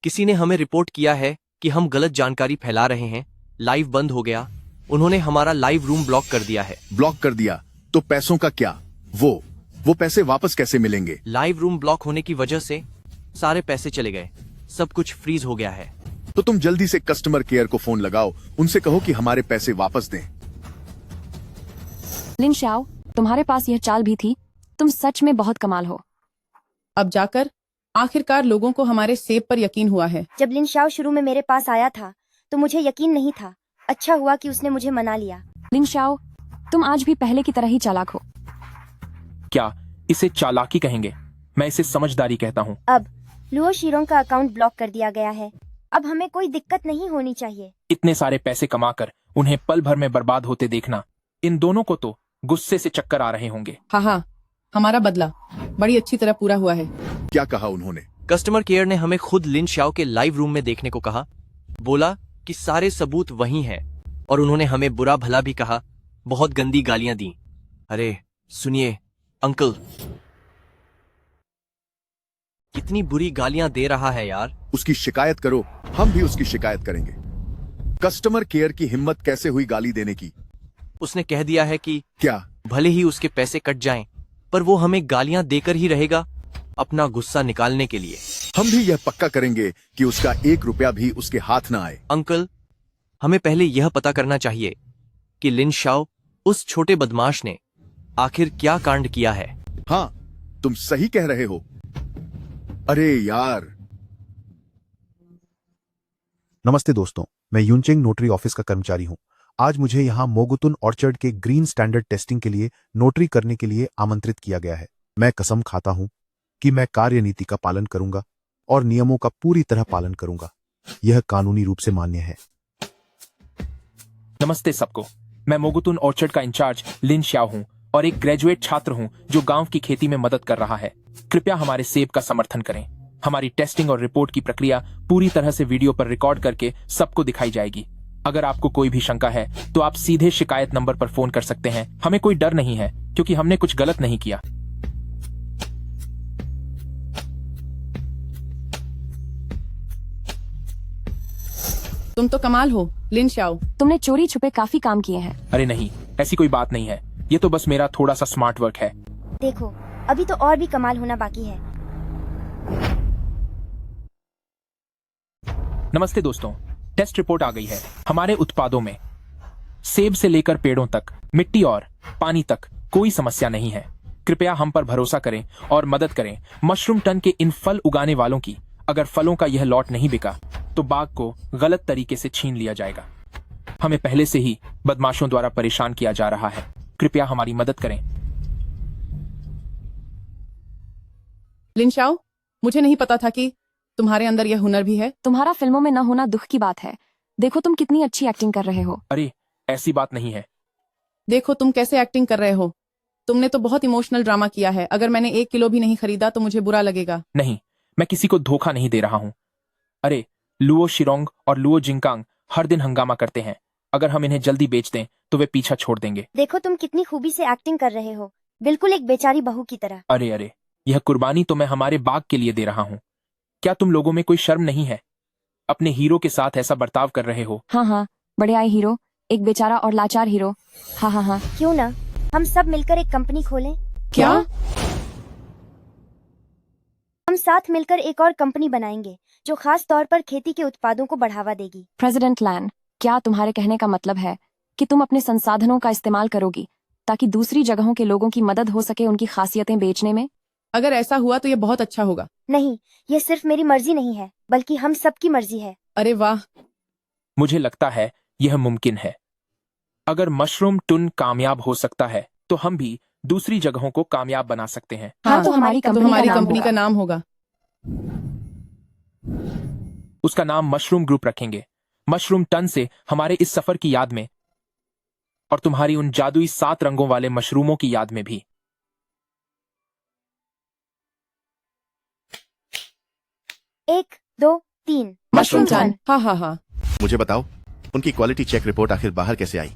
किसी ने हमें रिपोर्ट किया है कि हम गलत जानकारी फैला रहे हैं। लाइव बंद हो गया। उन्होंने हमारा लाइव रूम ब्लॉक कर दिया है। ब्लॉक कर दिया तो पैसों का क्या? वो पैसे वापस कैसे मिलेंगे? लाइव रूम ब्लॉक होने की वजह से सारे पैसे चले गए। सब कुछ फ्रीज हो गया है। तो तुम जल्दी से कस्टमर केयर को फोन लगाओ, उनसे कहो कि हमारे पैसे वापस दें। लिन शाओ, तुम्हारे पास यह चाल भी थी। तुम सच में बहुत कमाल हो। अब जाकर आखिरकार लोगों को हमारे सेब पर यकीन हुआ है। जब लिन शाओ शुरू में मेरे पास आया था तो मुझे यकीन नहीं था। अच्छा हुआ कि उसने मुझे मना लिया। लिन शाओ, तुम आज भी पहले की तरह ही चालाक हो। क्या इसे चालाकी कहेंगे? मैं इसे समझदारी कहता हूँ। अब लुओ शिरोंग का अकाउंट ब्लॉक कर दिया गया है। अब हमें कोई दिक्कत नहीं होनी चाहिए। इतने सारे पैसे कमाकर उन्हें पल भर में बर्बाद होते देखना, इन दोनों को तो गुस्से से चक्कर आ रहे होंगे। हाँ, हमारा बदला बड़ी अच्छी तरह पूरा हुआ है। क्या कहा उन्होंने? कस्टमर केयर ने हमें खुद लिन शाओ के लाइव रूम में देखने को कहा। बोला कि सारे सबूत वही हैं, और उन्होंने हमें बुरा भला भी कहा। बहुत गंदी गालियां दी। अरे सुनिए अंकल, कितनी बुरी गालियां दे रहा है यार। उसकी शिकायत करो, हम भी उसकी शिकायत करेंगे। कस्टमर केयर की हिम्मत कैसे हुई गाली देने की? उसने कह दिया है कि क्या? भले ही उसके पैसे कट जाएं, पर वो हमें गालियां देकर ही रहेगा, अपना गुस्सा निकालने के लिए। हम भी यह पक्का करेंगे कि उसका 1 रुपया भी उसके हाथ न आए। अंकल, हमें पहले यह पता करना चाहिए कि लिन शाओ, उस छोटे बदमाश ने आखिर क्या कांड किया है। हाँ, तुम सही कह रहे हो। अरे यार। नमस्ते दोस्तों, मैं यूनचेंग नोटरी ऑफिस का कर्मचारी हूं। आज मुझे यहां मोगुतुन ऑर्चर्ड के ग्रीन स्टैंडर्ड टेस्टिंग के लिए नोटरी करने के लिए आमंत्रित किया गया है। मैं कसम खाता हूं कि मैं कार्यनीति का पालन करूंगा और नियमों का पूरी तरह पालन करूंगा। यह कानूनी रूप से मान्य है। नमस्ते सबको, मैं मोगुतुन ऑर्चर्ड का इंचार्ज लिन शाओ हूँ और एक ग्रेजुएट छात्र हूँ जो गांव की खेती में मदद कर रहा है। कृपया हमारे सेब का समर्थन करें। हमारी टेस्टिंग और रिपोर्ट की प्रक्रिया पूरी तरह से वीडियो पर रिकॉर्ड करके सबको दिखाई जाएगी। अगर आपको कोई भी शंका है तो आप सीधे शिकायत नंबर पर फोन कर सकते हैं। हमें कोई डर नहीं है क्योंकि हमने कुछ गलत नहीं किया। तुम तो कमाल हो लिन शाओ। तुमने चोरी छुपे काफी काम किए हैं। अरे नहीं, ऐसी कोई बात नहीं है। ये तो बस मेरा थोड़ा सा स्मार्ट वर्क है। देखो, अभी तो और भी कमाल होना बाकी है। नमस्ते दोस्तों, टेस्ट रिपोर्ट आ गई है। हमारे उत्पादों में सेब से लेकर पेड़ों तक, मिट्टी और पानी तक कोई समस्या नहीं है। कृपया हम पर भरोसा करें और मदद करें। मशरूम टन के इन फल उगाने वालों की अगर फलों का यह लॉट नहीं बिका तो बाग को गलत तरीके से छीन लिया जाएगा। हमें पहले से ही बदमाशों द्वारा परेशान किया जा रहा है। कृपया हमारी मदद करें। लिनशाओ, मुझे नहीं पता था कि तुम्हारे अंदर यह हुनर भी है। तुम्हारा फिल्मों में न होना दुख की बात है। देखो तुम कितनी अच्छी एक्टिंग कर रहे हो। अरे ऐसी बात नहीं है। देखो तुम कैसे एक्टिंग कर रहे हो। तुमने तो बहुत इमोशनल ड्रामा किया है। अगर मैंने 1 किलो भी नहीं खरीदा तो मुझे बुरा लगेगा। नहीं, मैं किसी को धोखा नहीं दे रहा हूँ। अरे लुओ शिरोंग और लुओ जिंकांग हर दिन हंगामा करते हैं। अगर हम इन्हें जल्दी बेच दें तो वे पीछा छोड़ देंगे। देखो तुम कितनी खूबी से एक्टिंग कर रहे हो, बिल्कुल एक बेचारी बहू की तरह। अरे यह कुर्बानी तो मैं हमारे बाग के लिए दे रहा हूँ। क्या तुम लोगों में कोई शर्म नहीं है? अपने हीरो के साथ ऐसा बर्ताव कर रहे हो। हाँ हाँ, बड़े आए हीरो, एक बेचारा और लाचार हीरो। हाँ हाँ हाँ। क्यों ना हम सब मिलकर एक कंपनी खोलें? क्या? हम साथ मिलकर एक और कंपनी बनाएंगे जो खास तौर पर खेती के उत्पादों को बढ़ावा देगी। प्रेसिडेंट लैन, क्या तुम्हारे कहने का मतलब है कि तुम अपने संसाधनों का इस्तेमाल करोगी ताकि दूसरी जगहों के लोगों की मदद हो सके उनकी खासियतें बेचने में? अगर ऐसा हुआ तो यह बहुत अच्छा होगा। नहीं, यह सिर्फ मेरी मर्जी नहीं है बल्कि हम सबकी मर्जी है। अरे वाह, मुझे लगता है यह मुमकिन है। अगर मशरूम टन कामयाब हो सकता है तो हम भी दूसरी जगहों को कामयाब बना सकते हैं। हाँ, तो हमारी कंपनी का नाम होगा। उसका नाम मशरूम ग्रुप रखेंगे। मशरूम टन से हमारे इस सफर की याद में और तुम्हारी उन जादुई 7 रंगों वाले मशरूमों की याद में भी। 1, 2, 3 मशरूम टन। हाँ हाँ हाँ। मुझे बताओ, उनकी क्वालिटी चेक रिपोर्ट आखिर बाहर कैसे आई?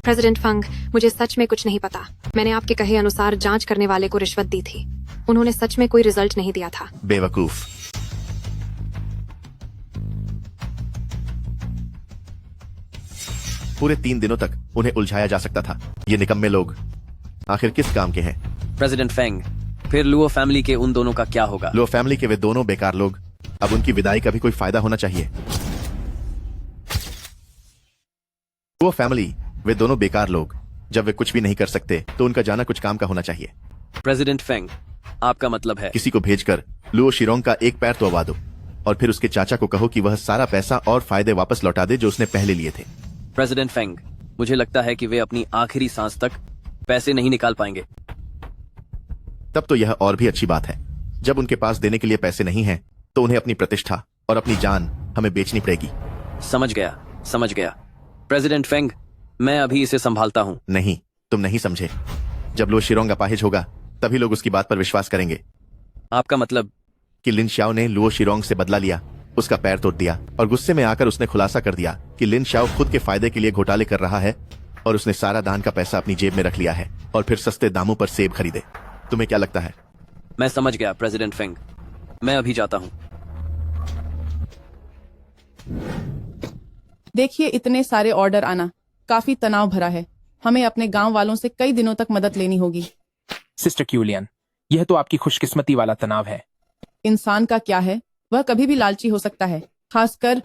प्रेसिडेंट फंग, मुझे सच में कुछ नहीं पता। मैंने आपके कहे अनुसार जांच करने वाले को रिश्वत दी थी। उन्होंने सच में कोई रिजल्ट नहीं दिया था। बेवकूफ। पूरे 3 दिनों तक उन्हें उलझाया जा सकता था। ये निकम्मे लोग आखिर किस काम के हैं? प्रेसिडेंट फेंग, फिर लुओ फैमिली के उन दोनों का क्या होगा? लो फैमिली के वे दोनों बेकार लोग, अब उनकी विदाई का भी कोई फायदा होना चाहिए। वो फैमिली, वे दोनों बेकार लोग, जब वे कुछ भी नहीं कर सकते तो उनका जाना कुछ काम का होना चाहिए। प्रेसिडेंट फेंग, आपका मतलब है? किसी को भेजकर लुओ शिरोंग का एक पैर तो अवा दो और फिर उसके चाचा को कहो कि वह सारा पैसा और फायदे वापस लौटा दे जो उसने पहले लिए थे। प्रेसिडेंट फेंग, मुझे लगता है कि वे अपनी आखिरी सांस तक पैसे नहीं निकाल पाएंगे। तब तो यह और भी अच्छी बात है। जब उनके पास देने के लिए पैसे नहीं हैं, तो उन्हें अपनी प्रतिष्ठा और अपनी जान हमें बेचनी पड़ेगी। समझ गया। प्रेसिडेंट फेंग, मैं अभी इसे संभालता हूँ। नहीं, तुम नहीं समझे। जब लो शिरोंग अपाहिज होगा तभी लोग उसकी बात पर विश्वास करेंगे। आपका मतलब? कि लिन शाओ ने लुओ शिरोंग से बदला लिया, उसका पैर तोड़ दिया और गुस्से में आकर उसने खुलासा कर दिया कि लिन शाओ खुद के फायदे के लिए घोटाले कर रहा है और उसने सारा दान का पैसा अपनी जेब में रख लिया है और फिर सस्ते दामों पर सेब खरीदे। तुम्हें क्या लगता है? मैं समझ गया प्रेसिडेंट फेंग, मैं अभी जाता हूँ। देखिए, इतने सारे ऑर्डर आना काफी तनाव भरा है। हमें अपने गांव वालों से कई दिनों तक मदद लेनी होगी। सिस्टर क्यूलियन, यह तो आपकी खुशकिस्मती वाला तनाव है। इंसान का क्या है, वह कभी भी लालची हो सकता है, खासकर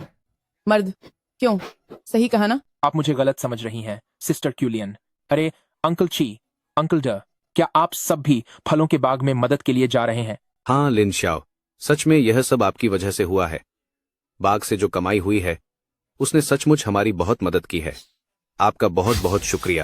मर्द। क्यों? सही कहा ना? आप मुझे गलत समझ रही हैं सिस्टर क्यूलियन। अरे अंकल ची, अंकल ड, क्या आप सब भी फलों के बाग में मदद के लिए जा रहे हैं? हाँ लिन शाओ, सच में यह सब आपकी वजह से हुआ है। बाग से जो कमाई हुई है उसने सचमुच हमारी बहुत मदद की है। आपका बहुत बहुत शुक्रिया।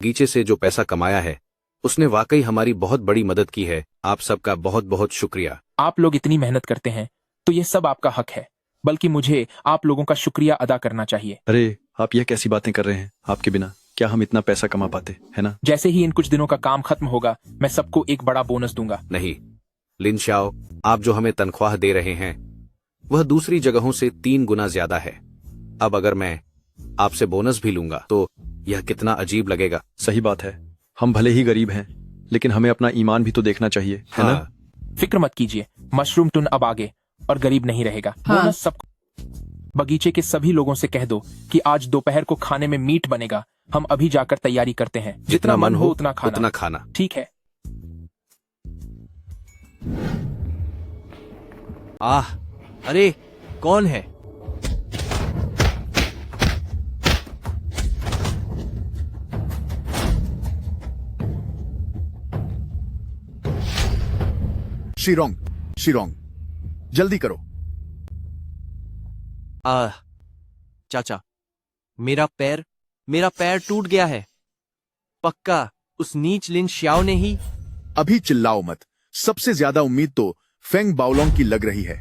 बगीचे से जो पैसा कमाया है उसने वाकई हमारी बहुत बड़ी मदद की है। आप सबका बहुत बहुत शुक्रिया। आप लोग इतनी मेहनत करते हैं तो यह सब आपका हक है, बल्कि मुझे आप लोगों का शुक्रिया अदा करना चाहिए। अरे आप यह कैसी बातें कर रहे हैं? आपके बिना क्या हम इतना पैसा कमा पाते, है ना? जैसे ही इन कुछ दिनों का काम खत्म होगा मैं सबको एक बड़ा बोनस दूंगा। नहीं लिन शाओ, आप जो हमें तनख्वाह दे रहे हैं वह दूसरी जगहों से 3 गुना ज्यादा है। अब अगर मैं आपसे बोनस भी लूंगा तो यह कितना अजीब लगेगा। सही बात है, हम भले ही गरीब हैं लेकिन हमें अपना ईमान भी तो देखना चाहिए, है ना? फिक्र मत कीजिए, मशरूम टन अब आगे और गरीब नहीं रहेगा। हाँ। बोनस सब बगीचे के सभी लोगों से कह दो कि आज दोपहर को खाने में मीट बनेगा। हम अभी जाकर तैयारी करते हैं। जितना मन हो उतना खाना। ठीक है। आह, अरे कौन है? शिरोंग, शिरोंग, जल्दी करो। चाचा, मेरा पैर टूट गया है। पक्का उस नीच लिन श्याओ ने ही। अभी चिल्लाओ मत। सबसे ज्यादा उम्मीद तो फेंग बाओलोंग की लग रही है।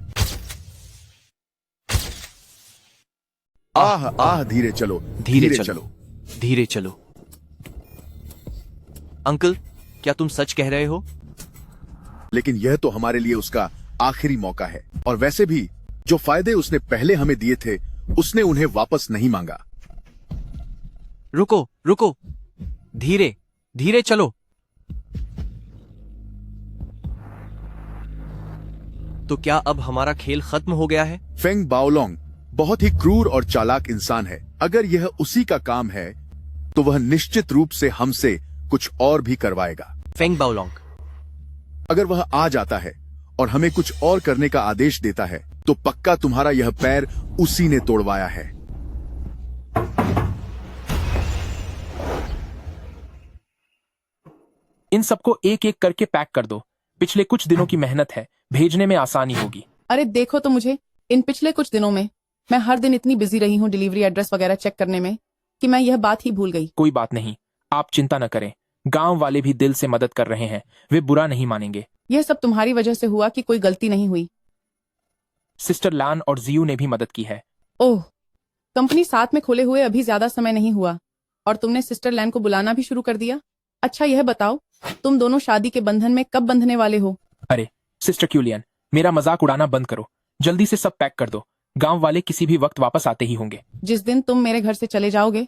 आह, धीरे चलो, धीरे चलो। धीरे चलो। अंकल, क्या तुम सच कह रहे हो? लेकिन यह तो हमारे लिए उसका आखिरी मौका है। और वैसे भी जो फायदे उसने पहले हमें दिए थे, उसने उन्हें वापस नहीं मांगा। रुको। धीरे धीरे चलो। तो क्या अब हमारा खेल खत्म हो गया है? फेंग बाओलोंग बहुत ही क्रूर और चालाक इंसान है। अगर यह उसी का काम है तो वह निश्चित रूप से हमसे कुछ और भी करवाएगा। फेंग बाओलोंग, अगर वह आ जाता है और हमें कुछ और करने का आदेश देता है तो पक्का तुम्हारा यह पैर उसी ने तोड़वाया है। इन सबको एक एक करके पैक कर दो। पिछले कुछ दिनों की मेहनत है, भेजने में आसानी होगी। अरे देखो तो मुझे, इन पिछले कुछ दिनों में मैं हर दिन इतनी बिजी रही हूँ डिलीवरी एड्रेस वगैरह चेक करने में कि मैं यह बात ही भूल गई। कोई बात नहीं, आप चिंता न करें। गांव वाले भी दिल से मदद कर रहे हैं, वे बुरा नहीं मानेंगे। यह सब तुम्हारी वजह से हुआ कि कोई गलती नहीं हुई। सिस्टर लान और जियू ने भी मदद की है। ओह, कंपनी साथ में खोले हुए अभी ज्यादा समय नहीं हुआ और तुमने सिस्टर लैन को बुलाना भी शुरू कर दिया। अच्छा यह बताओ, तुम दोनों शादी के बंधन में कब बंधने वाले हो? अरे सिस्टर क्यूलियन, मेरा मजाक उड़ाना बंद करो। जल्दी से सब पैक कर दो। गांव वाले किसी भी वक्त वापस आते ही होंगे। जिस दिन तुम मेरे घर से चले जाओगे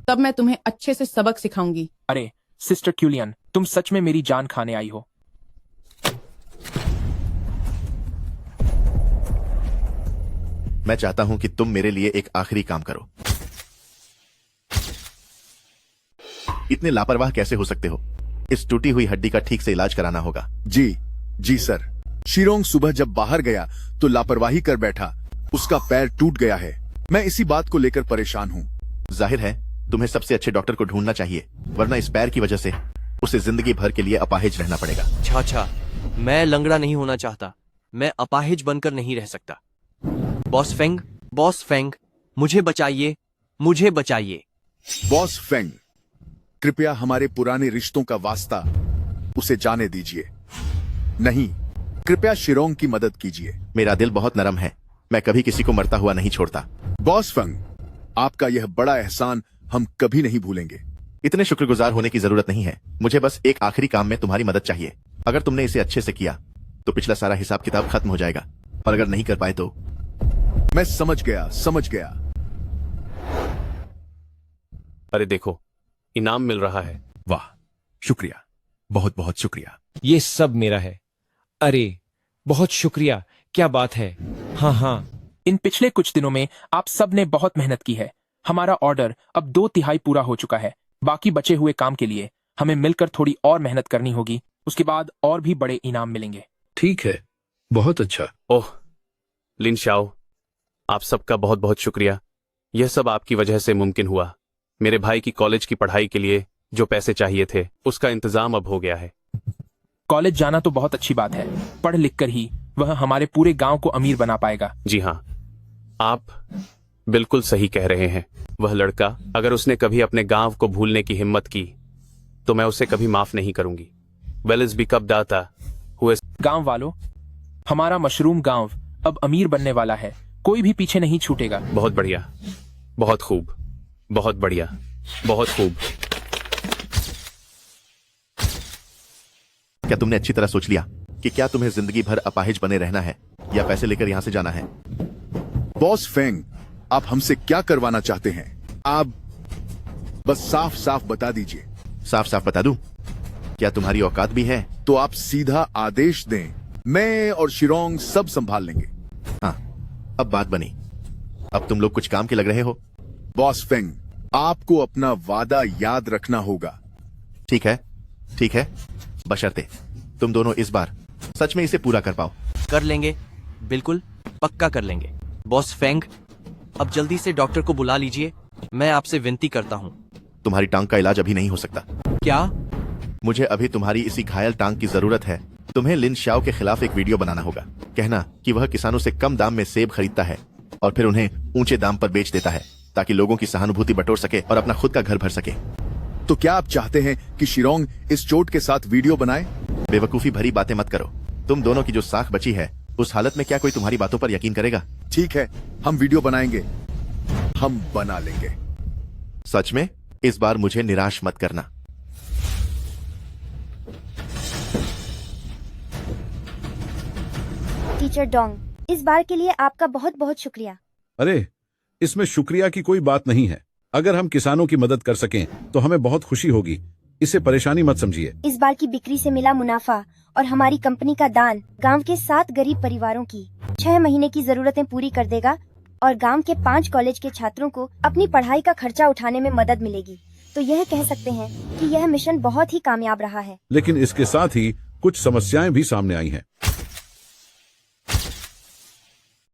तब मैं तुम्हें अच्छे से सबक सिखाऊंगी। अरे सिस्टर क्यूलियन, तुम सच में मेरी जान खाने आई हो। मैं चाहता हूं कि तुम मेरे लिए एक आखिरी काम करो। इतने लापरवाह कैसे हो सकते हो? इस टूटी हुई हड्डी का ठीक से इलाज कराना होगा। जी सर। शिरोंग सुबह जब बाहर गया तो लापरवाही कर बैठा। उसका पैर टूट गया है। मैं इसी बात को लेकर परेशान हूँ। जाहिर है तुम्हें सबसे अच्छे डॉक्टर को ढूंढना चाहिए, वरना इस पैर की वजह से उसे जिंदगी भर के लिए अपाहिज रहना पड़ेगा। चाचा, मैं लंगड़ा नहीं होना चाहता। मैं अपाहिज बनकर नहीं रह सकता। बॉस फेंग, मुझे बचाइए। बॉस फेंग, कृपया हमारे पुराने रिश्तों का वास्ता उसे जाने दीजिए। नहीं, कृपया शिरोंग की मदद कीजिए। मेरा दिल बहुत नरम है, मैं कभी किसी को मरता हुआ नहीं छोड़ता। बॉस फेंग, आपका यह बड़ा एहसान हम कभी नहीं भूलेंगे। इतने शुक्रगुजार होने की जरूरत नहीं है। मुझे बस एक आखिरी काम में तुम्हारी मदद चाहिए। अगर तुमने इसे अच्छे से किया तो पिछला सारा हिसाब किताब खत्म हो जाएगा, और अगर नहीं कर पाए तो। मैं समझ गया। अरे देखो, इनाम मिल रहा है। वाह, शुक्रिया, बहुत बहुत शुक्रिया। ये सब मेरा है। अरे बहुत शुक्रिया, क्या बात है। हाँ, इन पिछले कुछ दिनों में आप सब ने बहुत मेहनत की है। हमारा ऑर्डर अब 2/3 पूरा हो चुका है। बाकी बचे हुए काम के लिए हमें मिलकर थोड़ी और मेहनत करनी होगी। उसके बाद और भी बड़े इनाम मिलेंगे। ठीक है, बहुत अच्छा। ओह लिन शाओ, आप सबका बहुत बहुत शुक्रिया। यह सब आपकी वजह से मुमकिन हुआ। मेरे भाई की कॉलेज की पढ़ाई के लिए जो पैसे चाहिए थे उसका इंतजाम अब हो गया है। कॉलेज जाना तो बहुत अच्छी बात है। पढ़ लिख कर ही वह हमारे पूरे गांव को अमीर बना पाएगा। जी हाँ, आप बिल्कुल सही कह रहे हैं। वह लड़का अगर उसने कभी अपने गांव को भूलने की हिम्मत की तो मैं उसे कभी माफ नहीं करूंगी। वेल्स भी कब दाता हुए। गांव वालों, हमारा मशरूम गांव अब अमीर बनने वाला है। कोई भी पीछे नहीं छूटेगा। बहुत बढ़िया, बहुत खूब, बहुत बढ़िया, बहुत खूब। क्या तुमने अच्छी तरह सोच लिया कि क्या तुम्हें जिंदगी भर अपाहिज बने रहना है या पैसे लेकर यहाँ से जाना है? बॉस फेंग, आप हमसे क्या करवाना चाहते हैं? आप बस साफ साफ बता दीजिए। साफ साफ बता दूं? क्या तुम्हारी औकात भी है? तो आप सीधा आदेश दें, मैं और शिरोंग सब संभाल लेंगे। हाँ, अब बात बनी। अब तुम लोग कुछ काम के लग रहे हो। बॉस फेंग, आपको अपना वादा याद रखना होगा। ठीक है, बशर्ते तुम दोनों इस बार सच में इसे पूरा कर पाओ। कर लेंगे, बिल्कुल पक्का कर लेंगे। बॉस फेंग, अब जल्दी से डॉक्टर को बुला लीजिए। मैं आपसे विनती करता हूँ। तुम्हारी टांग का इलाज अभी नहीं हो सकता। क्या? मुझे अभी तुम्हारी इसी घायल टांग की जरूरत है। तुम्हें लिन शाओ के खिलाफ एक वीडियो बनाना होगा। कहना कि वह किसानों से कम दाम में सेब खरीदता है और फिर उन्हें ऊंचे दाम पर बेच देता है, ताकि लोगों की सहानुभूति बटोर सके और अपना खुद का घर भर सके। तो क्या आप चाहते हैं कि शिरोंग इस चोट के साथ वीडियो बनाए? बेवकूफी भरी बातें मत करो। तुम दोनों की जो साख बची है, उस हालत में क्या कोई तुम्हारी बातों पर यकीन करेगा? ठीक है, हम वीडियो बनाएंगे, हम बना लेंगे। सच में इस बार मुझे निराश मत करना। टीचर डोंग, इस बार के लिए आपका बहुत बहुत शुक्रिया। अरे, इसमें शुक्रिया की कोई बात नहीं है। अगर हम किसानों की मदद कर सकें तो हमें बहुत खुशी होगी। इसे परेशानी मत समझिए। इस बार की बिक्री से मिला मुनाफा और हमारी कंपनी का दान गांव के 7 गरीब परिवारों की 6 महीने की जरूरतें पूरी कर देगा और गांव के 5 कॉलेज के छात्रों को अपनी पढ़ाई का खर्चा उठाने में मदद मिलेगी। तो यह कह सकते हैं कि यह मिशन बहुत ही कामयाब रहा है। लेकिन इसके साथ ही कुछ समस्याएं भी सामने आई हैं।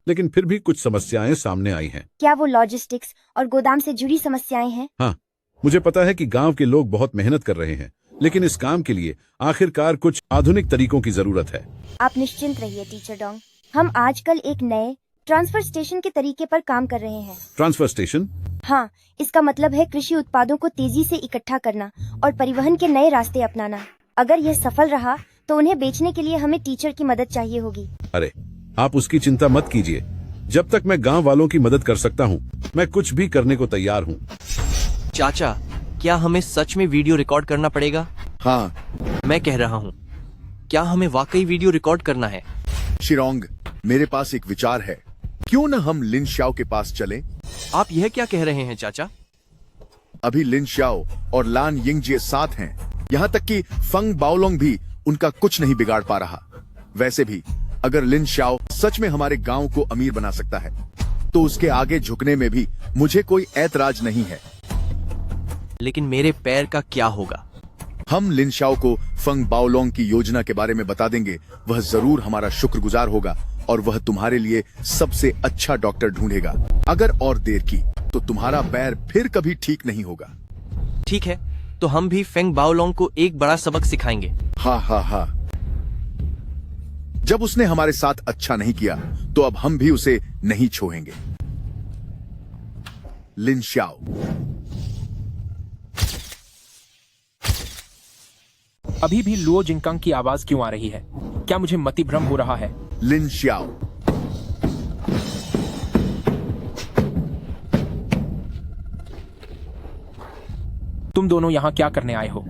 लेकिन फिर भी कुछ समस्याएं सामने आई हैं। क्या वो लॉजिस्टिक्स और गोदाम से जुड़ी समस्याएं हैं? हाँ, मुझे पता है कि गांव के लोग बहुत मेहनत कर रहे हैं, लेकिन इस काम के लिए आखिरकार कुछ आधुनिक तरीकों की जरूरत है। आप निश्चिंत रहिए टीचर डोंग, हम आजकल एक नए ट्रांसफर स्टेशन के तरीके पर काम कर रहे हैं। Transfer station? हाँ, इसका मतलब है कृषि उत्पादों को तेजी से इकट्ठा करना और परिवहन के नए रास्ते अपनाना। अगर यह सफल रहा तो उन्हें बेचने के लिए हमें टीचर की मदद चाहिए होगी। अरे, आप उसकी चिंता मत कीजिए। जब तक मैं गांव वालों की मदद कर सकता हूं, मैं कुछ भी करने को तैयार हूं। चाचा, क्या हमें सच में वीडियो रिकॉर्ड करना पड़ेगा? हाँ, मैं कह रहा हूँ, क्या हमें वाकई वीडियो रिकॉर्ड करना है? शिरोंग, मेरे पास एक विचार है। क्यों न हम लिन शाओ के पास चलें? आप यह क्या कह रहे हैं चाचा? अभी लिन शाओ और लान यिंगजिए साथ हैं। यहाँ तक कि फंग बाओलोंग भी उनका कुछ नहीं बिगाड़ पा रहा। वैसे भी अगर लिन शाओ सच में हमारे गांव को अमीर बना सकता है, तो उसके आगे झुकने में भी मुझे कोई ऐतराज नहीं है। लेकिन मेरे पैर का क्या होगा? हम लिन शाओ को फंग बाओलोंग की योजना के बारे में बता देंगे। वह जरूर हमारा शुक्रगुजार होगा और वह तुम्हारे लिए सबसे अच्छा डॉक्टर ढूंढेगा। अगर और देर की तो तुम्हारा पैर फिर कभी ठीक नहीं होगा। ठीक है, तो हम भी फेंग बाओलोंग को एक बड़ा सबक सिखाएंगे। हाँ हाँ हाँ, जब उसने हमारे साथ अच्छा नहीं किया तो अब हम भी उसे नहीं छोड़ेंगे। लिन शाओ। अभी भी लुओ जिंगकांग की आवाज क्यों आ रही है? क्या मुझे मतिभ्रम हो रहा है? लिन शाओ। तुम दोनों यहाँ क्या करने आए हो?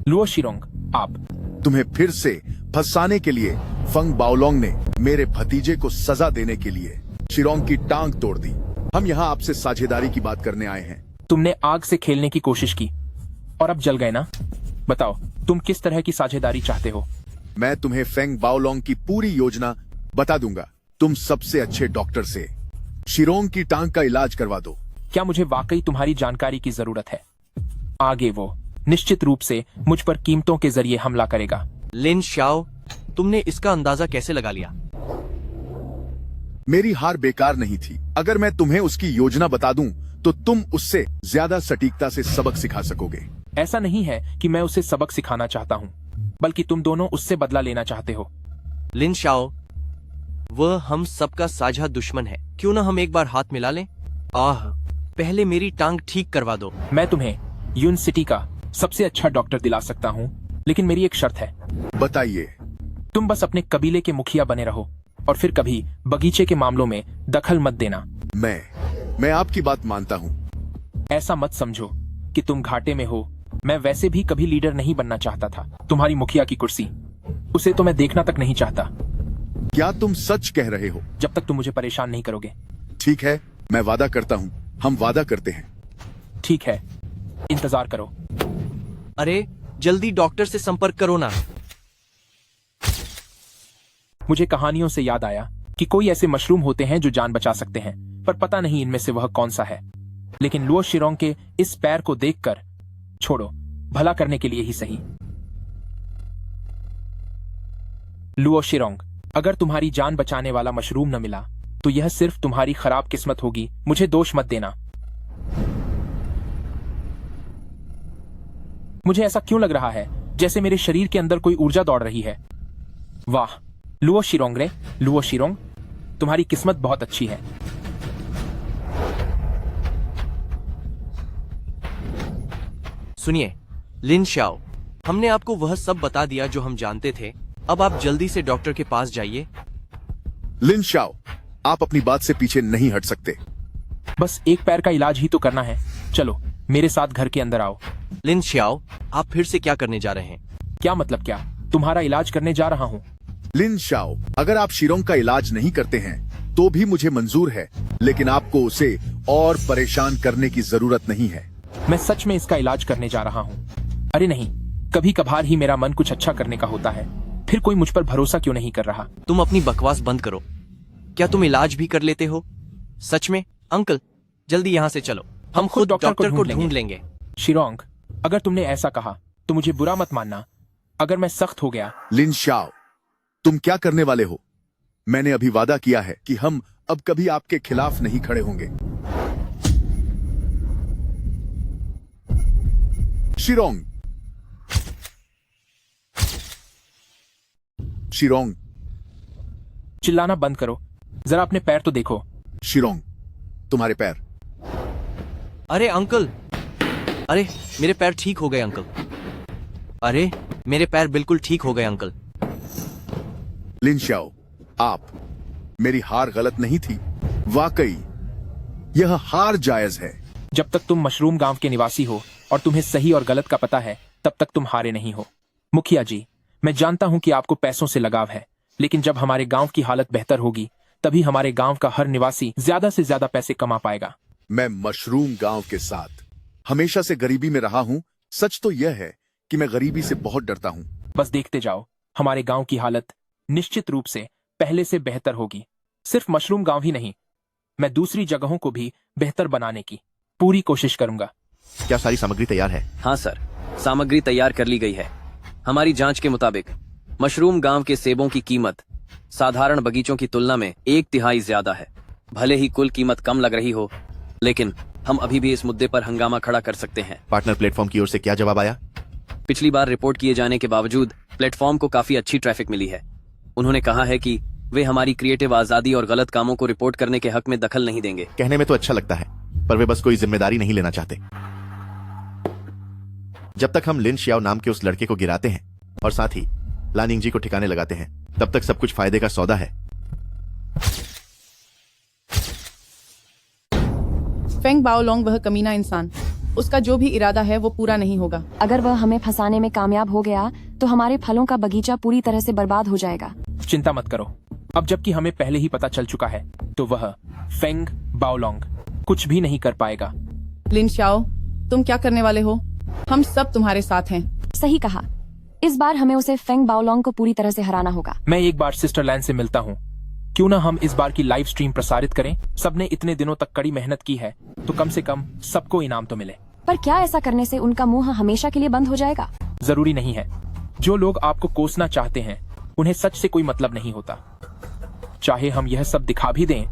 लुओ शिरोंग, आप? तुम्हें फिर से फंसाने के लिए फंग बाओलोंग ने मेरे भतीजे को सजा देने के लिए शिरोंग की टांग तोड़ दी। हम यहाँ आपसे साझेदारी की बात करने आए हैं। तुमने आग से खेलने की कोशिश की और अब जल गए ना? बताओ, तुम किस तरह की साझेदारी चाहते हो? मैं तुम्हें फेंग बाओलोंग की पूरी योजना बता दूंगा। तुम सबसे अच्छे डॉक्टर से शिरोंग की टांग का इलाज करवा दो। क्या मुझे वाकई तुम्हारी जानकारी की जरूरत है? आगे वो निश्चित रूप से मुझ पर कीमतों के जरिए हमला करेगा। लिन शाओ, तुमने इसका अंदाजा कैसे लगा लिया? मेरी हार बेकार नहीं थी। अगर मैं तुम्हें उसकी योजना बता दूं तो तुम उससे ज्यादा सटीकता से सबक सिखा सकोगे। ऐसा नहीं है कि मैं उसे सबक सिखाना चाहता हूँ, बल्कि तुम दोनों उससे बदला लेना चाहते हो। लिन शाओ, वह हम सबका साझा दुश्मन है। क्यों ना हम एक बार हाथ मिला लें? पहले मेरी टांग ठीक करवा दो। मैं तुम्हें यून सिटी का सबसे अच्छा डॉक्टर दिला सकता हूँ, लेकिन मेरी एक शर्त है। बताइए। तुम बस अपने कबीले के मुखिया बने रहो और फिर कभी बगीचे के मामलों में दखल मत देना। मैं आपकी बात मानता हूँ। ऐसा मत समझो कि तुम घाटे में हो। मैं वैसे भी कभी लीडर नहीं बनना चाहता था। तुम्हारी मुखिया की कुर्सी, उसे तो मैं देखना तक नहीं चाहता। क्या तुम सच कह रहे हो? जब तक तुम मुझे परेशान नहीं करोगे। ठीक है, मैं वादा करता हूँ। हम वादा करते हैं। ठीक है, इंतजार करो। अरे जल्दी डॉक्टर से संपर्क करो ना। मुझे कहानियों से याद आया कि कोई ऐसे मशरूम होते हैं जो जान बचा सकते हैं, पर पता नहीं इनमें से वह कौन सा है, लेकिन लुओ शिरोंग के इस पैर को देखकर छोड़ो, भला करने के लिए ही सही। लुओ शिरोंग, अगर तुम्हारी जान बचाने वाला मशरूम न मिला तो यह सिर्फ तुम्हारी खराब किस्मत होगी, मुझे दोष मत देना। मुझे ऐसा क्यों लग रहा है जैसे मेरे शरीर के अंदर कोई ऊर्जा दौड़ रही है। वाह लुओ शिरोंग रे, लुओ शिरोंग, तुम्हारी किस्मत बहुत अच्छी है। सुनिए लिन शाओ, हमने आपको वह सब बता दिया जो हम जानते थे। अब आप जल्दी से डॉक्टर के पास जाइए। लिन शाओ, आप अपनी बात से पीछे नहीं हट सकते। बस एक पैर का इलाज ही तो करना है, चलो मेरे साथ घर के अंदर आओ। लिन शाओ, आप फिर से क्या करने जा रहे हैं? क्या मतलब क्या? तुम्हारा इलाज करने जा रहा हूँ। लिन शाओ, अगर आप शिरोंग का इलाज नहीं करते हैं तो भी मुझे मंजूर है, लेकिन आपको उसे और परेशान करने की जरूरत नहीं है। मैं सच में इसका इलाज करने जा रहा हूँ। अरे नहीं, कभी कभार ही मेरा मन कुछ अच्छा करने का होता है, फिर कोई मुझ पर भरोसा क्यों नहीं कर रहा? तुम अपनी बकवास बंद करो। क्या तुम इलाज भी कर लेते हो? सच में? अंकल जल्दी यहाँ से चलो, हम खुद डॉक्टर को ढूंढ लेंगे। शिरोंग, अगर तुमने ऐसा कहा तो मुझे बुरा मत मानना अगर मैं सख्त हो गया। लिन शाओ, तुम क्या करने वाले हो? मैंने अभी वादा किया है कि हम अब कभी आपके खिलाफ नहीं खड़े होंगे। शिरोंग, शिरोंग, चिल्लाना बंद करो, जरा अपने पैर तो देखो। शिरोंग, तुम्हारे पैर। अरे अंकल, अरे मेरे पैर ठीक हो गए अंकल। अरे मेरे पैर बिल्कुल ठीक हो गए अंकल। लिन शाओ, आप, मेरी हार गलत नहीं थी, वाकई यह हार जायज है। जब तक तुम मशरूम गांव के निवासी हो और तुम्हें सही और गलत का पता है, तब तक तुम हारे नहीं हो। मुखिया जी, मैं जानता हूं कि आपको पैसों से लगाव है, लेकिन जब हमारे गांव की हालत बेहतर होगी तभी हमारे गांव का हर निवासी ज्यादा से ज्यादा पैसे कमा पाएगा। मैं मशरूम गांव के साथ हमेशा से गरीबी में रहा हूं। सच तो यह है कि मैं गरीबी से बहुत डरता हूं। बस देखते जाओ, हमारे गांव की हालत निश्चित रूप से पहले से बेहतर होगी। सिर्फ मशरूम गांव ही नहीं, मैं दूसरी जगहों को भी बेहतर बनाने की पूरी कोशिश करूंगा। क्या सारी सामग्री तैयार है? हाँ सर, सामग्री तैयार कर ली गई है। हमारी जांच के मुताबिक मशरूम गांव के सेबों की कीमत साधारण बगीचों की तुलना में 1/3 ज्यादा है। भले ही कुल कीमत कम लग रही हो, लेकिन हम अभी भी इस मुद्दे पर हंगामा खड़ा कर सकते हैं। पार्टनर प्लेटफॉर्म की ओर से क्या जवाब आया? पिछली बार रिपोर्ट किए जाने के बावजूद प्लेटफॉर्म को काफी अच्छी ट्रैफिक मिली है। उन्होंने कहा है कि वे हमारी क्रिएटिव आजादी और गलत कामों को रिपोर्ट करने के हक में दखल नहीं देंगे। कहने में तो अच्छा लगता है, पर वे बस कोई जिम्मेदारी नहीं लेना चाहते। जब तक हम लिन शियाओ नाम के उस लड़के को गिराते हैं और साथ ही लानिंग जी को ठिकाने लगाते हैं, तब तक सब कुछ फायदे का सौदा है। फेंग बाओलोंग वह कमीना इंसान, उसका जो भी इरादा है वो पूरा नहीं होगा। अगर वह हमें फंसाने में कामयाब हो गया तो हमारे फलों का बगीचा पूरी तरह से बर्बाद हो जाएगा। चिंता मत करो, अब जबकि हमें पहले ही पता चल चुका है तो वह फेंग बाओलोंग कुछ भी नहीं कर पाएगा। लिन शाओ, तुम क्या करने वाले हो? हम सब तुम्हारे साथ हैं। सही कहा, इस बार हमें उसे फेंग बाओलोंग को पूरी तरह से हराना होगा। मैं एक बार सिस्टर लैन से मिलता हूँ। क्यों ना हम इस बार की लाइव स्ट्रीम प्रसारित करें? सबने इतने दिनों तक कड़ी मेहनत की है तो कम से कम सबको इनाम तो मिले। पर क्या ऐसा करने से उनका मुंह हमेशा के लिए बंद हो जाएगा? जरूरी नहीं है। जो लोग आपको कोसना चाहते हैं उन्हें सच से कोई मतलब नहीं होता। चाहे हम यह सब दिखा भी दें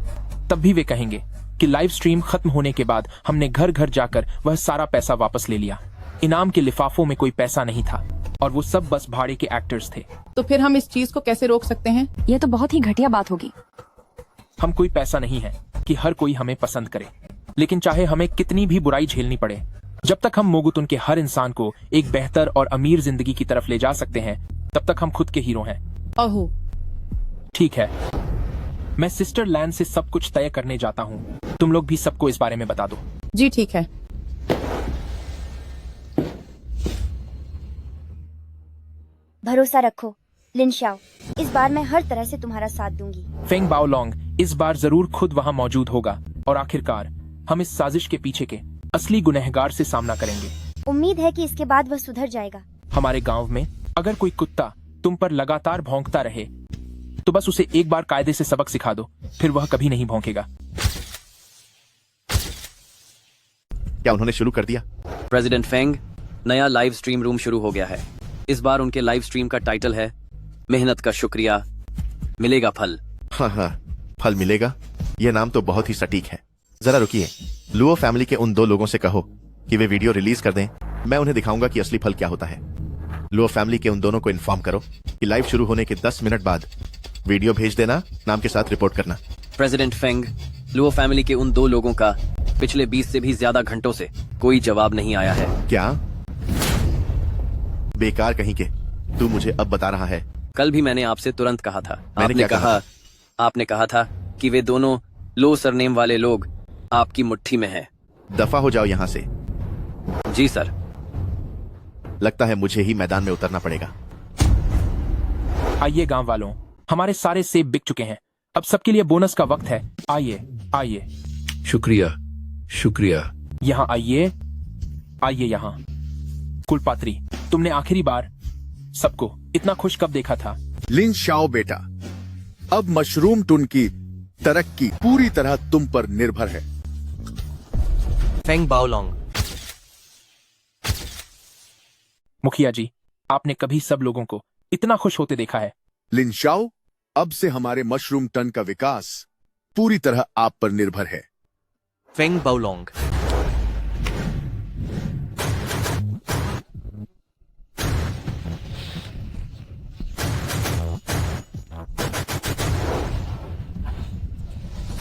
तब भी वे कहेंगे कि लाइव स्ट्रीम खत्म होने के बाद हमने घर घर जाकर वह सारा पैसा वापस ले लिया। इनाम के लिफाफों में कोई पैसा नहीं था और वो सब बस भाड़े के एक्टर्स थे। तो फिर हम इस चीज को कैसे रोक सकते हैं? ये तो बहुत ही घटिया बात होगी। हम कोई पैसा नहीं है कि हर कोई हमें पसंद करे, लेकिन चाहे हमें कितनी भी बुराई झेलनी पड़े, जब तक हम मोगुतुन के हर इंसान को एक बेहतर और अमीर जिंदगी की तरफ ले जा सकते हैं, तब तक हम खुद के हीरो हैं। ओहो, ठीक है, मैं सिस्टर लैन से सब कुछ तय करने जाता हूँ। तुम लोग भी सबको इस बारे में बता दो। जी ठीक है। भरोसा रखो लिन शाओ, इस बार मैं हर तरह से तुम्हारा साथ दूंगी। फेंग बाओलोंग इस बार जरूर खुद वहाँ मौजूद होगा और आखिरकार हम इस साजिश के पीछे के असली गुनहगार से सामना करेंगे। उम्मीद है कि इसके बाद वह सुधर जाएगा। हमारे गांव में अगर कोई कुत्ता तुम पर लगातार भौंकता रहे तो बस उसे एक बार कायदे से सबक सिखा दो, फिर वह कभी नहीं भौंकेगा। क्या उन्होंने शुरू कर दिया? प्रेसिडेंट फेंग, नया लाइव स्ट्रीम रूम शुरू हो गया है। इस बार उनके लाइव स्ट्रीम का टाइटल है मेहनत का शुक्रिया, मिलेगा फल। हाँ, फल मिलेगा। यह नाम तो बहुत ही सटीक है। जरा रुकिए, लुओ फैमिली के उन 2 लोगों से कहो कि वे वीडियो रिलीज कर दें। मैं उन्हें दिखाऊंगा कि असली फल क्या होता है। लुओ फैमिली के उन दोनों को इन्फॉर्म करो कि लाइव शुरू होने के 10 मिनट बाद वीडियो भेज देना, नाम के साथ रिपोर्ट करना। प्रेसिडेंट फेंग, लुओ फैमिली के उन 2 लोगों का पिछले 20 से भी ज्यादा घंटों से कोई जवाब नहीं आया है। क्या? बेकार कहीं के, तू मुझे अब बता रहा है? कल भी मैंने आपसे तुरंत कहा था। मैंने क्या कहा था कि वे दोनों लो सरनेम वाले लोग आपकी मुट्ठी में हैं। दफा हो जाओ यहाँ से। जी सर। लगता है मुझे ही मैदान में उतरना पड़ेगा। आइए गांव वालों, हमारे सारे सेब बिक चुके हैं। अब सबके लिए बोनस का वक्त है। आइए आइए। शुक्रिया शुक्रिया। यहाँ आइए आइए यहाँ। कुलपात्री, तुमने आखिरी बार सबको इतना खुश कब देखा था? लिन शाओ बेटा, अब मशरूम टुन की तरक्की पूरी तरह तुम पर निर्भर है। फेंग बाओलोंग। मुखिया जी, आपने कभी सब लोगों को इतना खुश होते देखा है? लिन शाओ, अब से हमारे मशरूम टन का विकास पूरी तरह आप पर निर्भर है। फेंग बाओलोंग।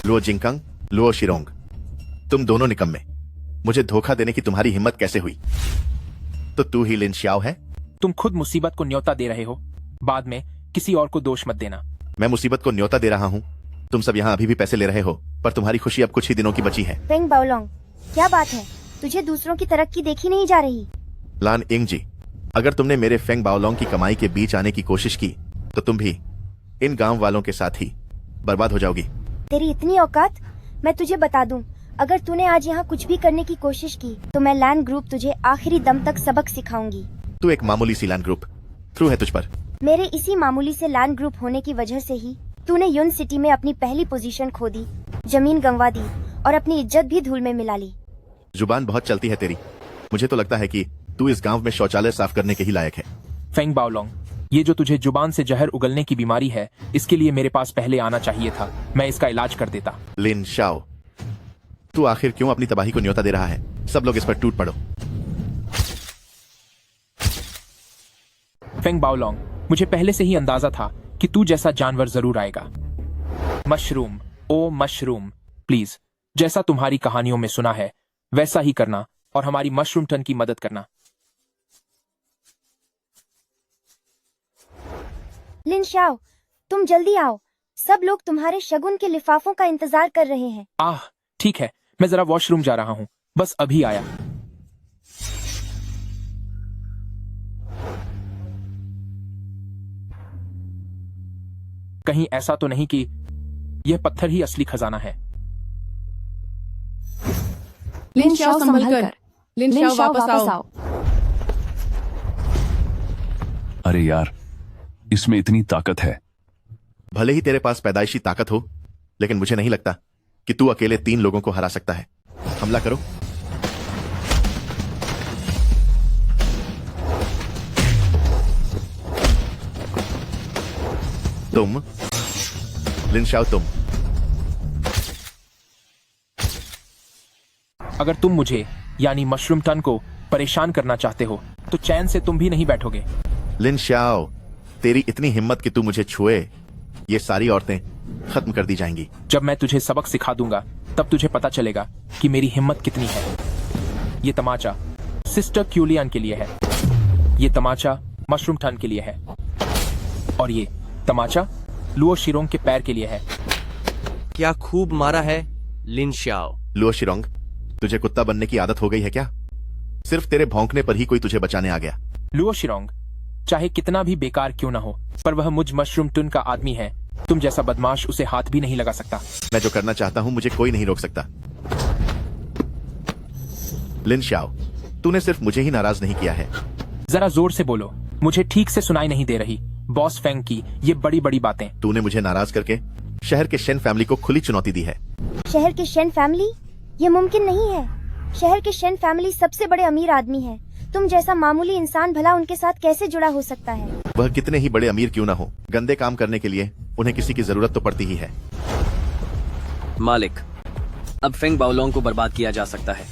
लुओ जिंगकांग, लुओ शिरोंग, तुम दोनों निकम्मे। मुझे धोखा देने की तुम्हारी हिम्मत कैसे हुई? तो तू ही लिन शाओ है? तुम खुद मुसीबत को न्योता दे रहे हो, बाद में किसी और को दोष मत देना। मैं मुसीबत को न्योता दे रहा हूँ? तुम सब यहाँ अभी भी पैसे ले रहे हो, पर तुम्हारी खुशी अब कुछ ही दिनों की बची है। फेंग बाओलोंग, क्या बात है? तुझे दूसरों की तरक्की देखी नहीं जा रही? लान इंग जी, अगर तुमने मेरे फेंग बाओलोंग की कमाई के बीच आने की कोशिश की तो तुम भी इन गांव वालों के साथ ही बर्बाद हो जाओगी। तेरी इतनी औकात? मैं तुझे बता दूं, अगर तूने आज यहाँ कुछ भी करने की कोशिश की तो मैं लैंड ग्रुप तुझे आखिरी दम तक सबक सिखाऊंगी। तू एक मामूली सी लैंड ग्रुप, थ्रू है तुझ पर। मेरे इसी मामूली से लैंड ग्रुप होने की वजह से ही तूने यून सिटी में अपनी पहली पोजीशन खो दी, जमीन गंवा दी और अपनी इज्जत भी धूल में मिला ली। जुबान बहुत चलती है तेरी। मुझे तो लगता है कि तू इस गांव में शौचालय साफ करने के ही लायक है। फेंग बाओलोंग, ये जो तुझे जुबान से जहर उगलने की बीमारी है, इसके लिए मेरे पास पहले आना चाहिए था। मैं इसका इलाज कर देता। लिन शाओ, तू आखिर क्यों अपनी तबाही को न्योता दे रहा है? सब लोग इस पर टूट पड़ो। फेंग बाओलोंग, मुझे पहले से ही अंदाजा था कि तू जैसा जानवर जरूर आएगा। मशरूम, ओ मशरूम, प्लीज जैसा तुम्हारी कहानियों में सुना है वैसा ही करना और हमारी मशरूम टन की मदद करना। लिन शाओ, तुम जल्दी आओ, सब लोग तुम्हारे शगुन के लिफाफों का इंतजार कर रहे हैं। ठीक है, मैं जरा वॉशरूम जा रहा हूँ, बस अभी आया। कहीं ऐसा तो नहीं कि यह पत्थर ही असली खजाना है? लिन शाओ संभल कर। लिन शाओ वापस आओ। अरे यार, इसमें इतनी ताकत है। भले ही तेरे पास पैदाइशी ताकत हो, लेकिन मुझे नहीं लगता कि तू अकेले 3 लोगों को हरा सकता है। हमला करो। तुम लिन शाओ, तुम। अगर तुम मुझे यानी मशरूम टन को परेशान करना चाहते हो तो चैन से तुम भी नहीं बैठोगे। लिन शाओ, तेरी इतनी हिम्मत कि तू मुझे छुए, ये सारी औरतें खत्म कर दी जाएंगी। जब मैं तुझे सबक सिखा दूंगा तब तुझे पता चलेगा कि मेरी हिम्मत कितनी है। ये तमाचा सिस्टर क्यूलियन के लिए है, ये तमाचा मशरूम टन के लिए है और ये तमाचा लुओ शिरोंग के पैर के लिए है। क्या खूब मारा है लिन शाओ। लुओ शिरोंग, तुझे कुत्ता बनने की आदत हो गई है क्या? सिर्फ तेरे भौंकने पर ही कोई तुझे बचाने आ गया। लुओ शिरोंग, चाहे कितना भी बेकार क्यों ना हो, पर वह मुझ मशरूम टन का आदमी है। तुम जैसा बदमाश उसे हाथ भी नहीं लगा सकता। मैं जो करना चाहता हूं मुझे कोई नहीं रोक सकता। लिन शाओ, तूने सिर्फ मुझे ही नाराज नहीं किया है। जरा जोर से बोलो, मुझे ठीक से सुनाई नहीं दे रही। बॉस फेंग की ये बड़ी बड़ी बातें। तूने मुझे नाराज करके शहर के शेन फैमिली को खुली चुनौती दी है। शहर के शेन फैमिली? ये मुमकिन नहीं है। शहर के शेन फैमिली सबसे बड़े अमीर आदमी है। तुम जैसा मामूली इंसान भला उनके साथ कैसे जुड़ा हो सकता है? वह कितने ही बड़े अमीर क्यों ना हो, गंदे काम करने के लिए उन्हें किसी की जरूरत तो पड़ती ही है। मालिक, अब फेंग बाओलोंग को बर्बाद किया जा सकता है।